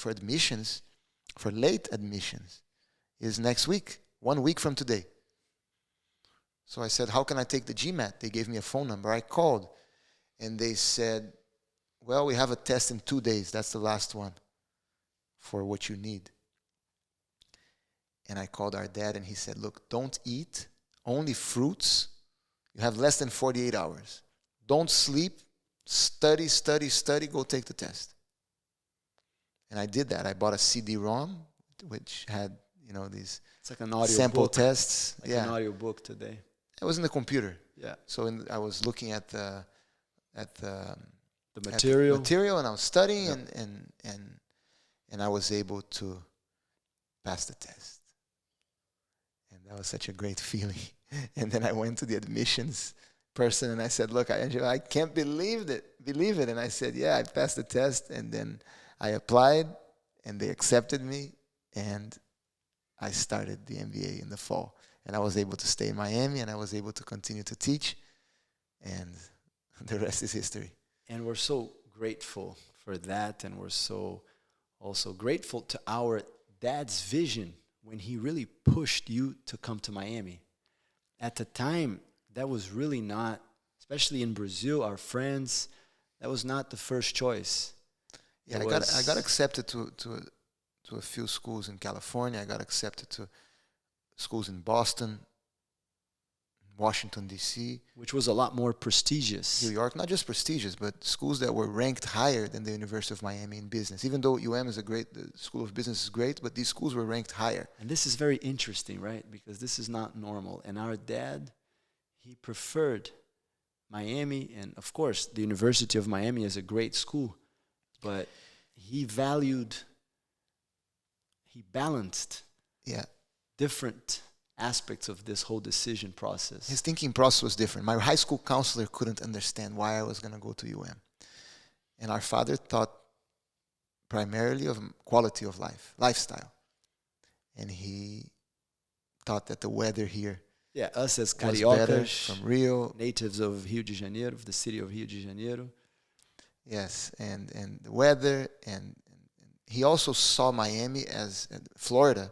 admissions, for late admissions, is next week, 1 week from today. So I said, how can I take the GMAT? They gave me a phone number. I called, and they said, well, we have a test in 2 days. That's the last one for what you need. And I called our dad, and he said, look, don't eat, only fruits. You have less than 48 hours. Don't sleep, study, go take the test. And I did that. I bought a CD-ROM, which had, these it's like an audio sample book. tests. Like an audio book today. It was in the computer. Yeah. So I was looking at the material, and I was studying, and I was able to pass the test. And that was such a great feeling. And then I went to the admissions person, and I said, look, I can't believe it. And I said, yeah, I passed the test. And then I applied, and they accepted me, and I started the MBA in the fall. And I was able to stay in Miami, and I was able to continue to teach, and the rest is history. And we're so grateful for that, and we're so also grateful to our dad's vision when he really pushed you to come to Miami. At the time, that was really not, especially in Brazil, our friends, that was not the first choice. Yeah, I got accepted to a few schools in California. I got accepted to schools in Boston, Washington, D.C. Which was a lot more prestigious. New York, not just prestigious, but schools that were ranked higher than the University of Miami in business. Even though UM is the School of Business is great, but these schools were ranked higher. And this is very interesting, right? Because this is not normal. And our dad, he preferred Miami. And of course, the University of Miami is a great school. But he balanced different aspects of this whole decision process. His thinking process was different. My high school counselor couldn't understand why I was going to go to UM. And our father thought primarily of quality of life, lifestyle. And he thought that the weather here us as was better cariocas, from Rio. Natives of Rio de Janeiro, of the city of Rio de Janeiro. Yes, and the weather, and he also saw Miami Florida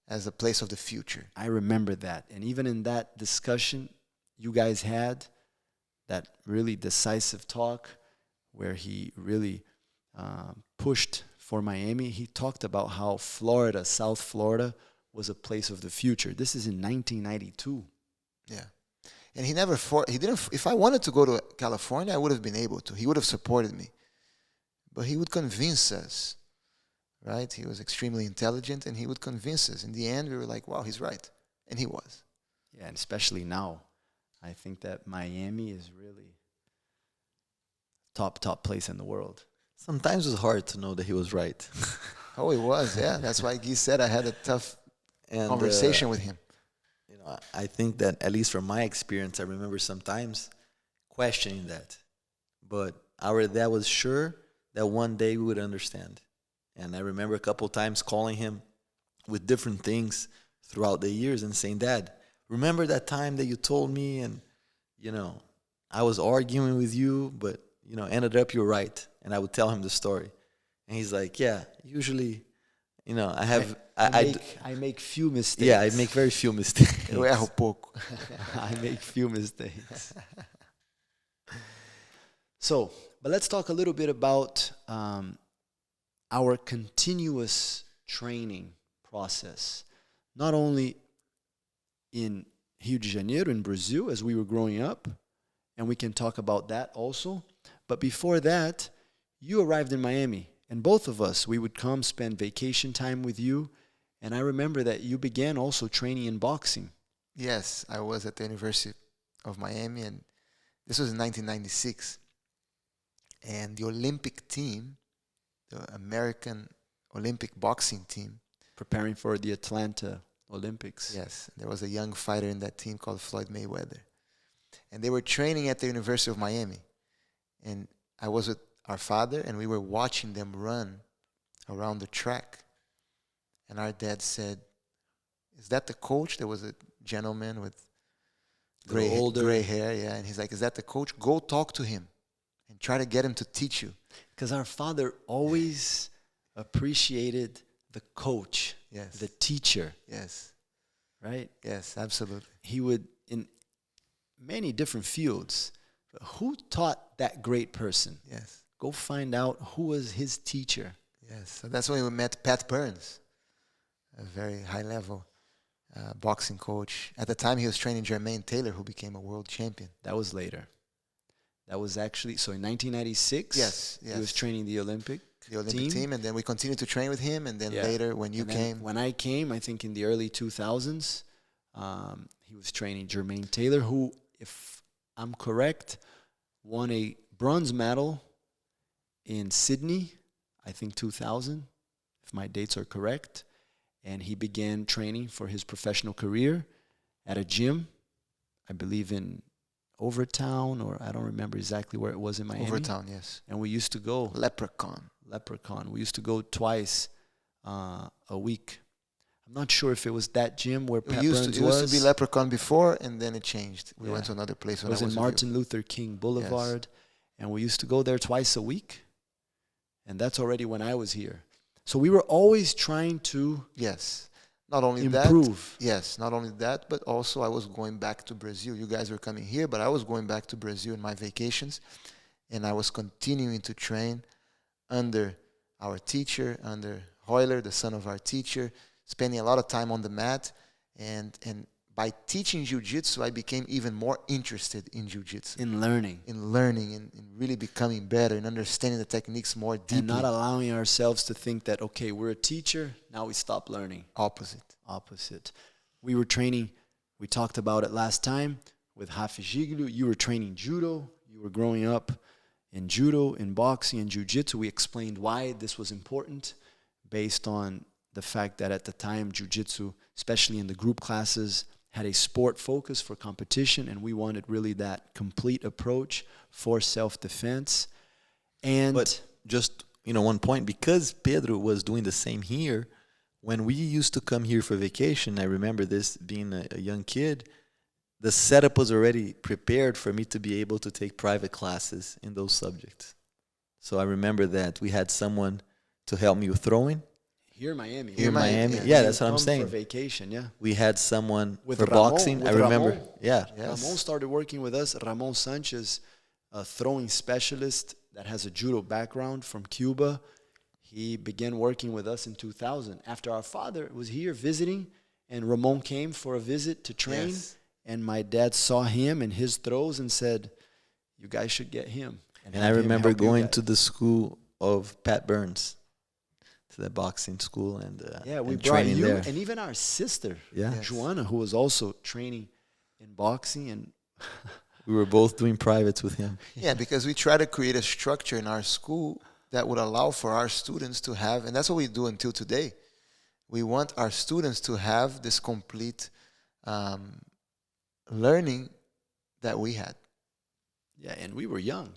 as a place of the future. I remember that. And even in that discussion you guys had, that really decisive talk where he really pushed for Miami, he talked about how Florida, South Florida, was a place of the future. This is in 1992. Yeah. And he didn't, if I wanted to go to California, I would have been able to. He would have supported me. But he would convince us, right? He was extremely intelligent, and he would convince us. In the end, we were like, wow, he's right. And he was. Yeah, and especially now. I think that Miami is really top place in the world. Sometimes it's hard to know that he was right. Oh, he was, yeah. That's why Guy said I had a tough conversation with him. I think that, at least from my experience, I remember sometimes questioning that. But our dad was sure that one day we would understand. And I remember a couple times calling him with different things throughout the years and saying, Dad, remember that time that you told me, and, I was arguing with you, but, ended up you're right. And I would tell him the story. And he's like, yeah, usually, I make few mistakes. Yeah, I make very few mistakes. Eu erro pouco. I make few mistakes. So, but let's talk a little bit about our continuous training process. Not only in Rio de Janeiro, in Brazil, as we were growing up, and we can talk about that also. But before that, you arrived in Miami, and both of us, we would come spend vacation time with you. And I remember that you began also training in boxing. Yes, I was at the University of Miami, and this was in 1996. And the Olympic team, the American Olympic boxing team, Preparing for the Atlanta Olympics. yes, there was a young fighter in that team called Floyd Mayweather. And they were training at the University of Miami. And I was with our father, and we were watching them run around the track. And our dad said, is that the coach? There was a gentleman with gray hair, yeah. And he's like, is that the coach? Go talk to him and try to get him to teach you. Because our father always appreciated the coach, Yes. the teacher, Yes. right? Yes, absolutely. He would, in many different fields, but who taught that great person? Yes. Go find out who was his teacher. Yes. So that's when we met Pat Burns, a very high-level boxing coach. At the time, he was training Jermaine Taylor, who became a world champion. That was later. That was actually, so in 1996, Yes, he was yes. training the Olympic Team, and then we continued to train with him, and then Yeah. later when you And then came. when I came, I think in the early 2000s, he was training Jermaine Taylor, who, if I'm correct, won a bronze medal in Sydney, I think 2000, if my dates are correct. And he began training for his professional career at a gym, I believe in Overtown, or I don't remember exactly where it was in Miami. Overtown, yes. And we used to go. Leprechaun. We used to go twice a week. I'm not sure if it was that gym where Pat Burns It used to be Leprechaun before, and then it changed. We went to another place It when was I in was with Martin Luther King Boulevard, and we used to go there twice a week. And that's already when I was here. So we were always trying to you. Yes. Not only improve. that. Yes, not only that, but also I was going back to Brazil. You guys were coming here, but I was going back to Brazil in my vacations, and I was continuing to train under our teacher, under Heuler, the son of our teacher, spending a lot of time on the mat. And by teaching jiu-jitsu, I became even more interested in jiu-jitsu. In learning. In learning and really becoming better and understanding the techniques more deeply. And not allowing ourselves to think that, okay, we're a teacher, now we stop learning. Opposite. We were training, we talked about it last time, with Hafiziglu. You were training judo. You were growing up in judo, in boxing, and jiu-jitsu. We explained why this was important based on the fact that at the time, jiu-jitsu, especially in the group classes, had a sport focus for competition, and we wanted really that complete approach for self-defense. But just, one point, because Pedro was doing the same here, when we used to come here for vacation, I remember this being a young kid, the setup was already prepared for me to be able to take private classes in those subjects. So I remember that we had someone to help me with throwing. Here in Miami. Here in Miami. Yeah, that's what I'm saying. For vacation, yeah. We had someone With for Ramon, boxing. with I remember. Ramon. Yeah. Yes. Ramon started working with us. Ramon Sanchez, a throwing specialist that has a judo background from Cuba. He began working with us in 2000. After our father was here visiting, and Ramon came for a visit to train, Yes. and my dad saw him and his throws and said, you guys should get him. And I have him remember help you going guys. to the school of Pat Burns, to the boxing school, and we and brought training you there. and even our sister, Yeah. Yes. Joanna, who was also training in boxing. And We were both doing privates with him. Yeah, because we try to create a structure in our school that would allow for our students to have, and that's what we do until today. We want our students to have this complete learning that we had. yeah, and we were young.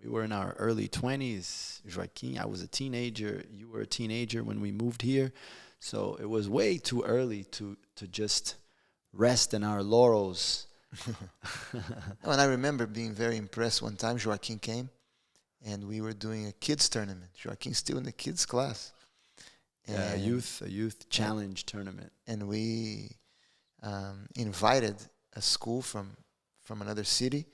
we were in our early 20s. Joaquim, I was a teenager. You were a teenager when we moved here. So it was way too early to just rest in our laurels. And I remember being very impressed one time. Joaquim came, and we were doing a kids tournament. Joaquim's still in the kids class. A youth challenge tournament. And we invited a school from another city,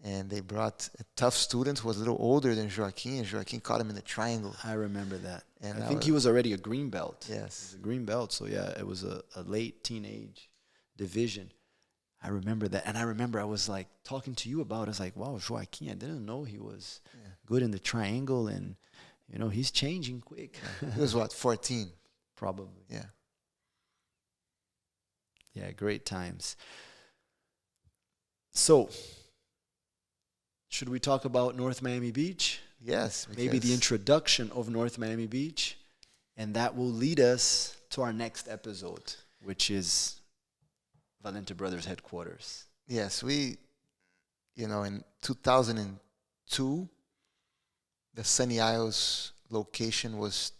and they brought a tough student who was a little older than Joaquim, and Joaquim caught him in the triangle. I remember that. And I think he was already a green belt. Yes. He was a green belt, so yeah, it was a late teenage division. I remember that. And I remember I was like talking to you about it. I was like, wow, Joaquim, I didn't know he was good in the triangle, and you know, he's changing quick. He was what, 14? Probably. Yeah. Yeah, great times. So, should we talk about North Miami Beach? Yes. Maybe the introduction of North Miami Beach, and that will lead us to our next episode, which is Valente Brothers headquarters. Yes, we, in 2002, the Sunny Isles location was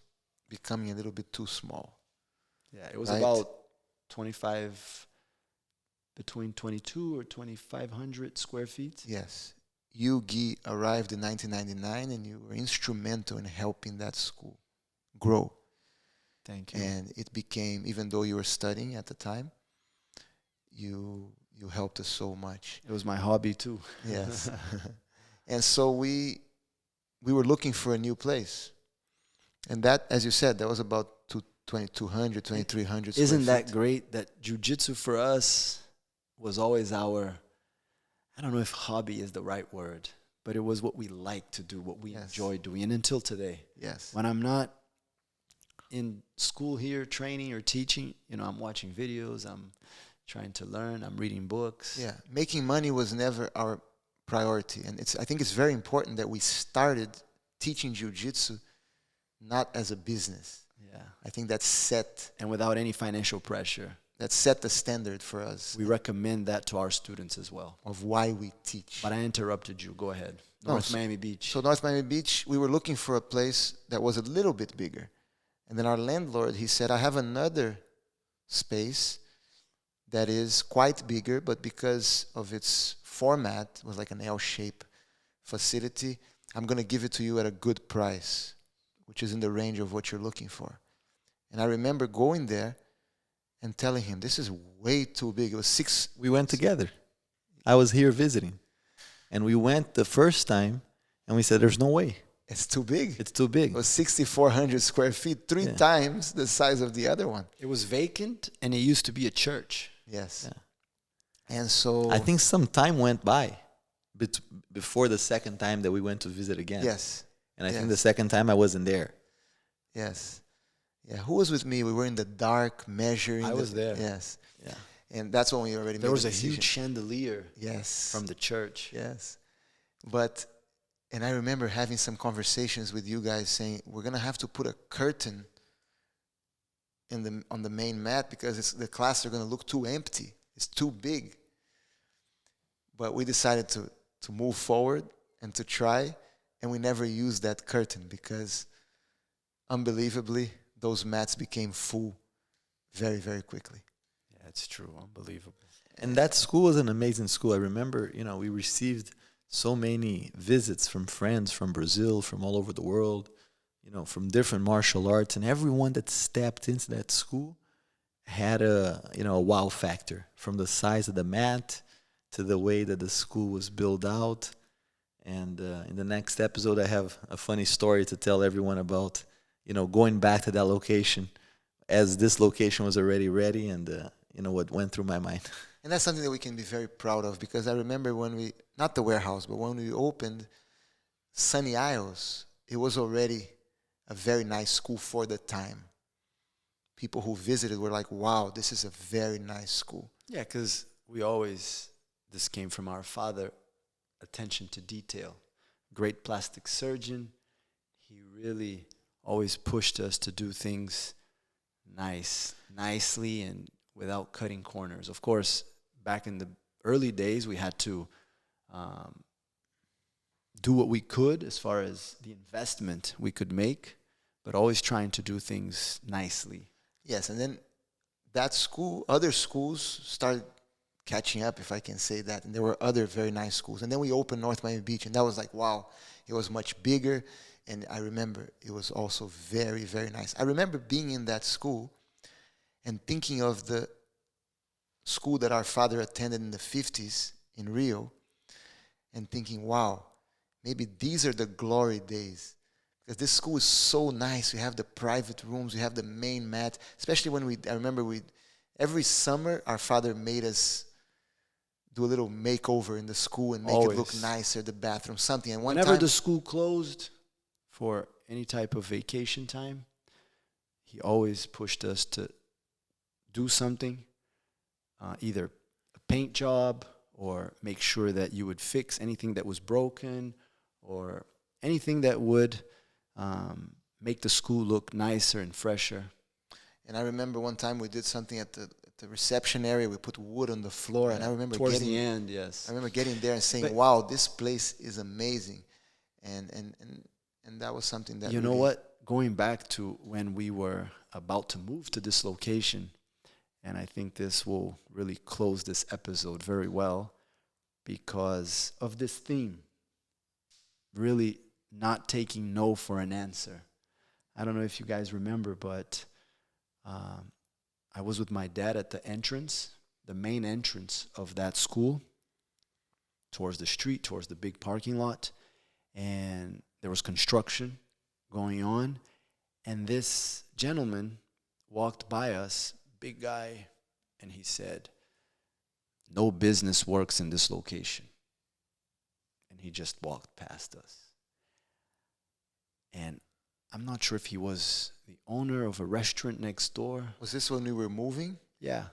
becoming a little bit too small. Yeah, it was about between 22 or 2,500 square feet. Yes. You, Gui, arrived in 1999, and you were instrumental in helping that school grow. Thank you. And it became, even though you were studying at the time, you helped us so much. It was my hobby too. Yes. And so we were looking for a new place. And that, as you said, that was about 2,200, 2,300 Isn't square that feet. great that jiu-jitsu for us was always our, I don't know if hobby is the right word, but it was what we liked to do, what we enjoyed doing. And until today, Yes. when I'm not in school here training or teaching, I'm watching videos, I'm trying to learn, I'm reading books. Yeah, making money was never our priority. And I think it's very important that we started teaching jiu-jitsu not as a business. Yeah. I think that set And without any financial pressure. the standard for us We recommend that to our students as well. of why we teach. But I interrupted you. Go ahead. No, North Miami Beach. So North Miami Beach, we were looking for a place that was a little bit bigger. And then our landlord, he said, I have another space that is quite bigger, but because of its format, it was like an L-shape facility, I'm going to give it to you at a good price, which is in the range of what you're looking for. And I remember going there and telling him, this is way too big. It was 6. We went together. I was here visiting. And we went the first time, and we said, there's no way. It's too big. It's too big. It was 6,400 square feet, 3 times the size of the other one. It was vacant, and it used to be a church. Yes. Yeah. And so... I think some time went by before the second time that we went to visit again. Yes. And I think the second time I wasn't there. Yes. Yeah. Who was with me? We were in the dark, measuring. I was there. Yes. Yeah. And that's when we already There made was the a decision. huge chandelier Yes. from the church. Yes. And I remember having some conversations with you guys saying, we're going to have to put a curtain on the main mat because the classes are going to look too empty. It's too big. But we decided to move forward and to try, and we never used that curtain because, unbelievably, those mats became full very, very quickly. Yeah, it's true. Unbelievable. And that school was an amazing school. I remember, we received so many visits from friends from Brazil, from all over the world, from different martial arts. And everyone that stepped into that school had a wow factor, from the size of the mat to the way that the school was built out. And in the next episode, I have a funny story to tell everyone about, going back to that location as this location was already ready, and, what went through my mind. And that's something that we can be very proud of, because I remember when not the warehouse, but when we opened Sunny Isles, it was already a very nice school for the time. People who visited were like, wow, this is a very nice school. Yeah, because this came from our father, attention to detail. Great plastic surgeon. He really always pushed us to do things nicely and without cutting corners. Of course, back in the early days, we had to do what we could as far as the investment we could make, but always trying to do things nicely. Yes, and then that school, other schools started catching up, if I can say that, and there were other very nice schools. And then we opened North Miami Beach, and that was like, wow, it was much bigger, and I remember it was also very, very nice. I remember being in that school and thinking of the school that our father attended in the 50s in Rio, and thinking, wow, maybe these are the glory days. Because this school is so nice. We have the private rooms, we have the main mat. Especially when I remember every summer, our father made us do a little makeover in the school and make it look nicer, the bathroom, something. And whenever the school closed for any type of vacation time, he always pushed us to do something, either a paint job or make sure that you would fix anything that was broken or anything that would make the school look nicer and fresher. And I remember one time we did something at the reception area. We put wood on the floor, and I remember towards the end, yes. I remember getting there and saying, "Wow, this place is amazing," and that was something that you know what? Going back to when we were about to move to this location, and I think this will really close this episode very well because of this theme. Really not taking no for an answer. I don't know if you guys remember, but I was with my dad at the entrance, the main entrance of that school, towards the street, towards the big parking lot, and there was construction going on, and this gentleman walked by us, big guy, and he said, "No business works in this location." And he just walked past us. And I'm not sure if he was the owner of a restaurant next door. Was this when we were moving? Yeah.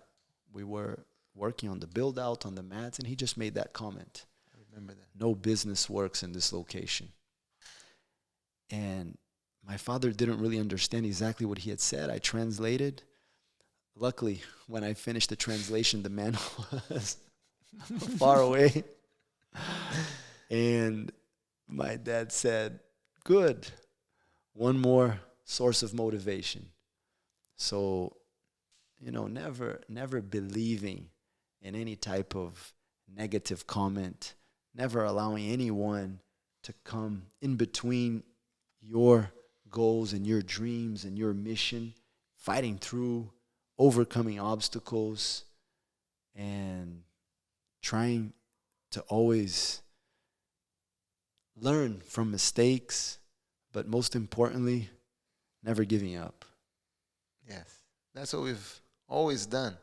We were working on the build out on the mats, and he just made that comment. I remember that. No business works in this location. And my father didn't really understand exactly what he had said. I translated. Luckily, when I finished the translation, the man was far away. And my dad said, "Good. One more source of motivation." So, never believing in any type of negative comment, never allowing anyone to come in between your goals and your dreams and your mission, fighting through, overcoming obstacles, and trying to always learn from mistakes, but most importantly, never giving up. Yes, that's what we've always done.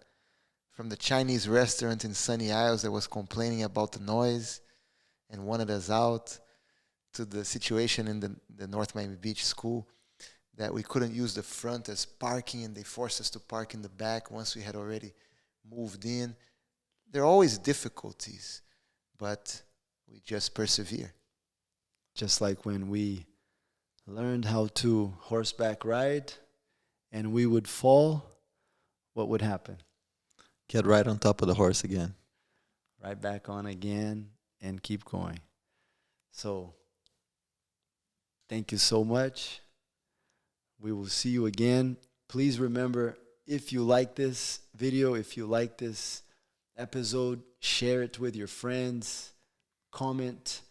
From the Chinese restaurant in Sunny Isles that was complaining about the noise and wanted us out, to the situation in the North Miami Beach school that we couldn't use the front as parking, and they forced us to park in the back once we had already moved in. There are always difficulties, but we just persevere. Just like when we learned how to horseback ride and we would fall, what would happen? Get right on top of the horse again. Right back on again and keep going. So, thank you so much. We will see you again. Please remember, if you like this video, if you like this episode, share it with your friends, comment.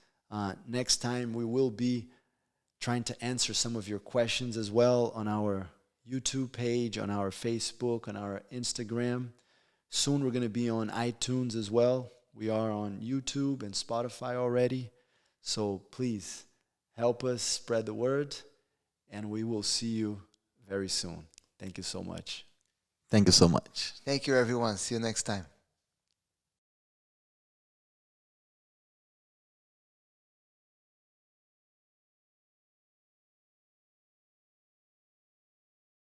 Next time we will be trying to answer some of your questions as well on our YouTube page, on our Facebook, on our Instagram. Soon we're going to be on iTunes as well. We are on YouTube and Spotify already. So please help us spread the word, and we will see you very soon. Thank you so much. Thank you so much. Thank you, everyone. See you next time.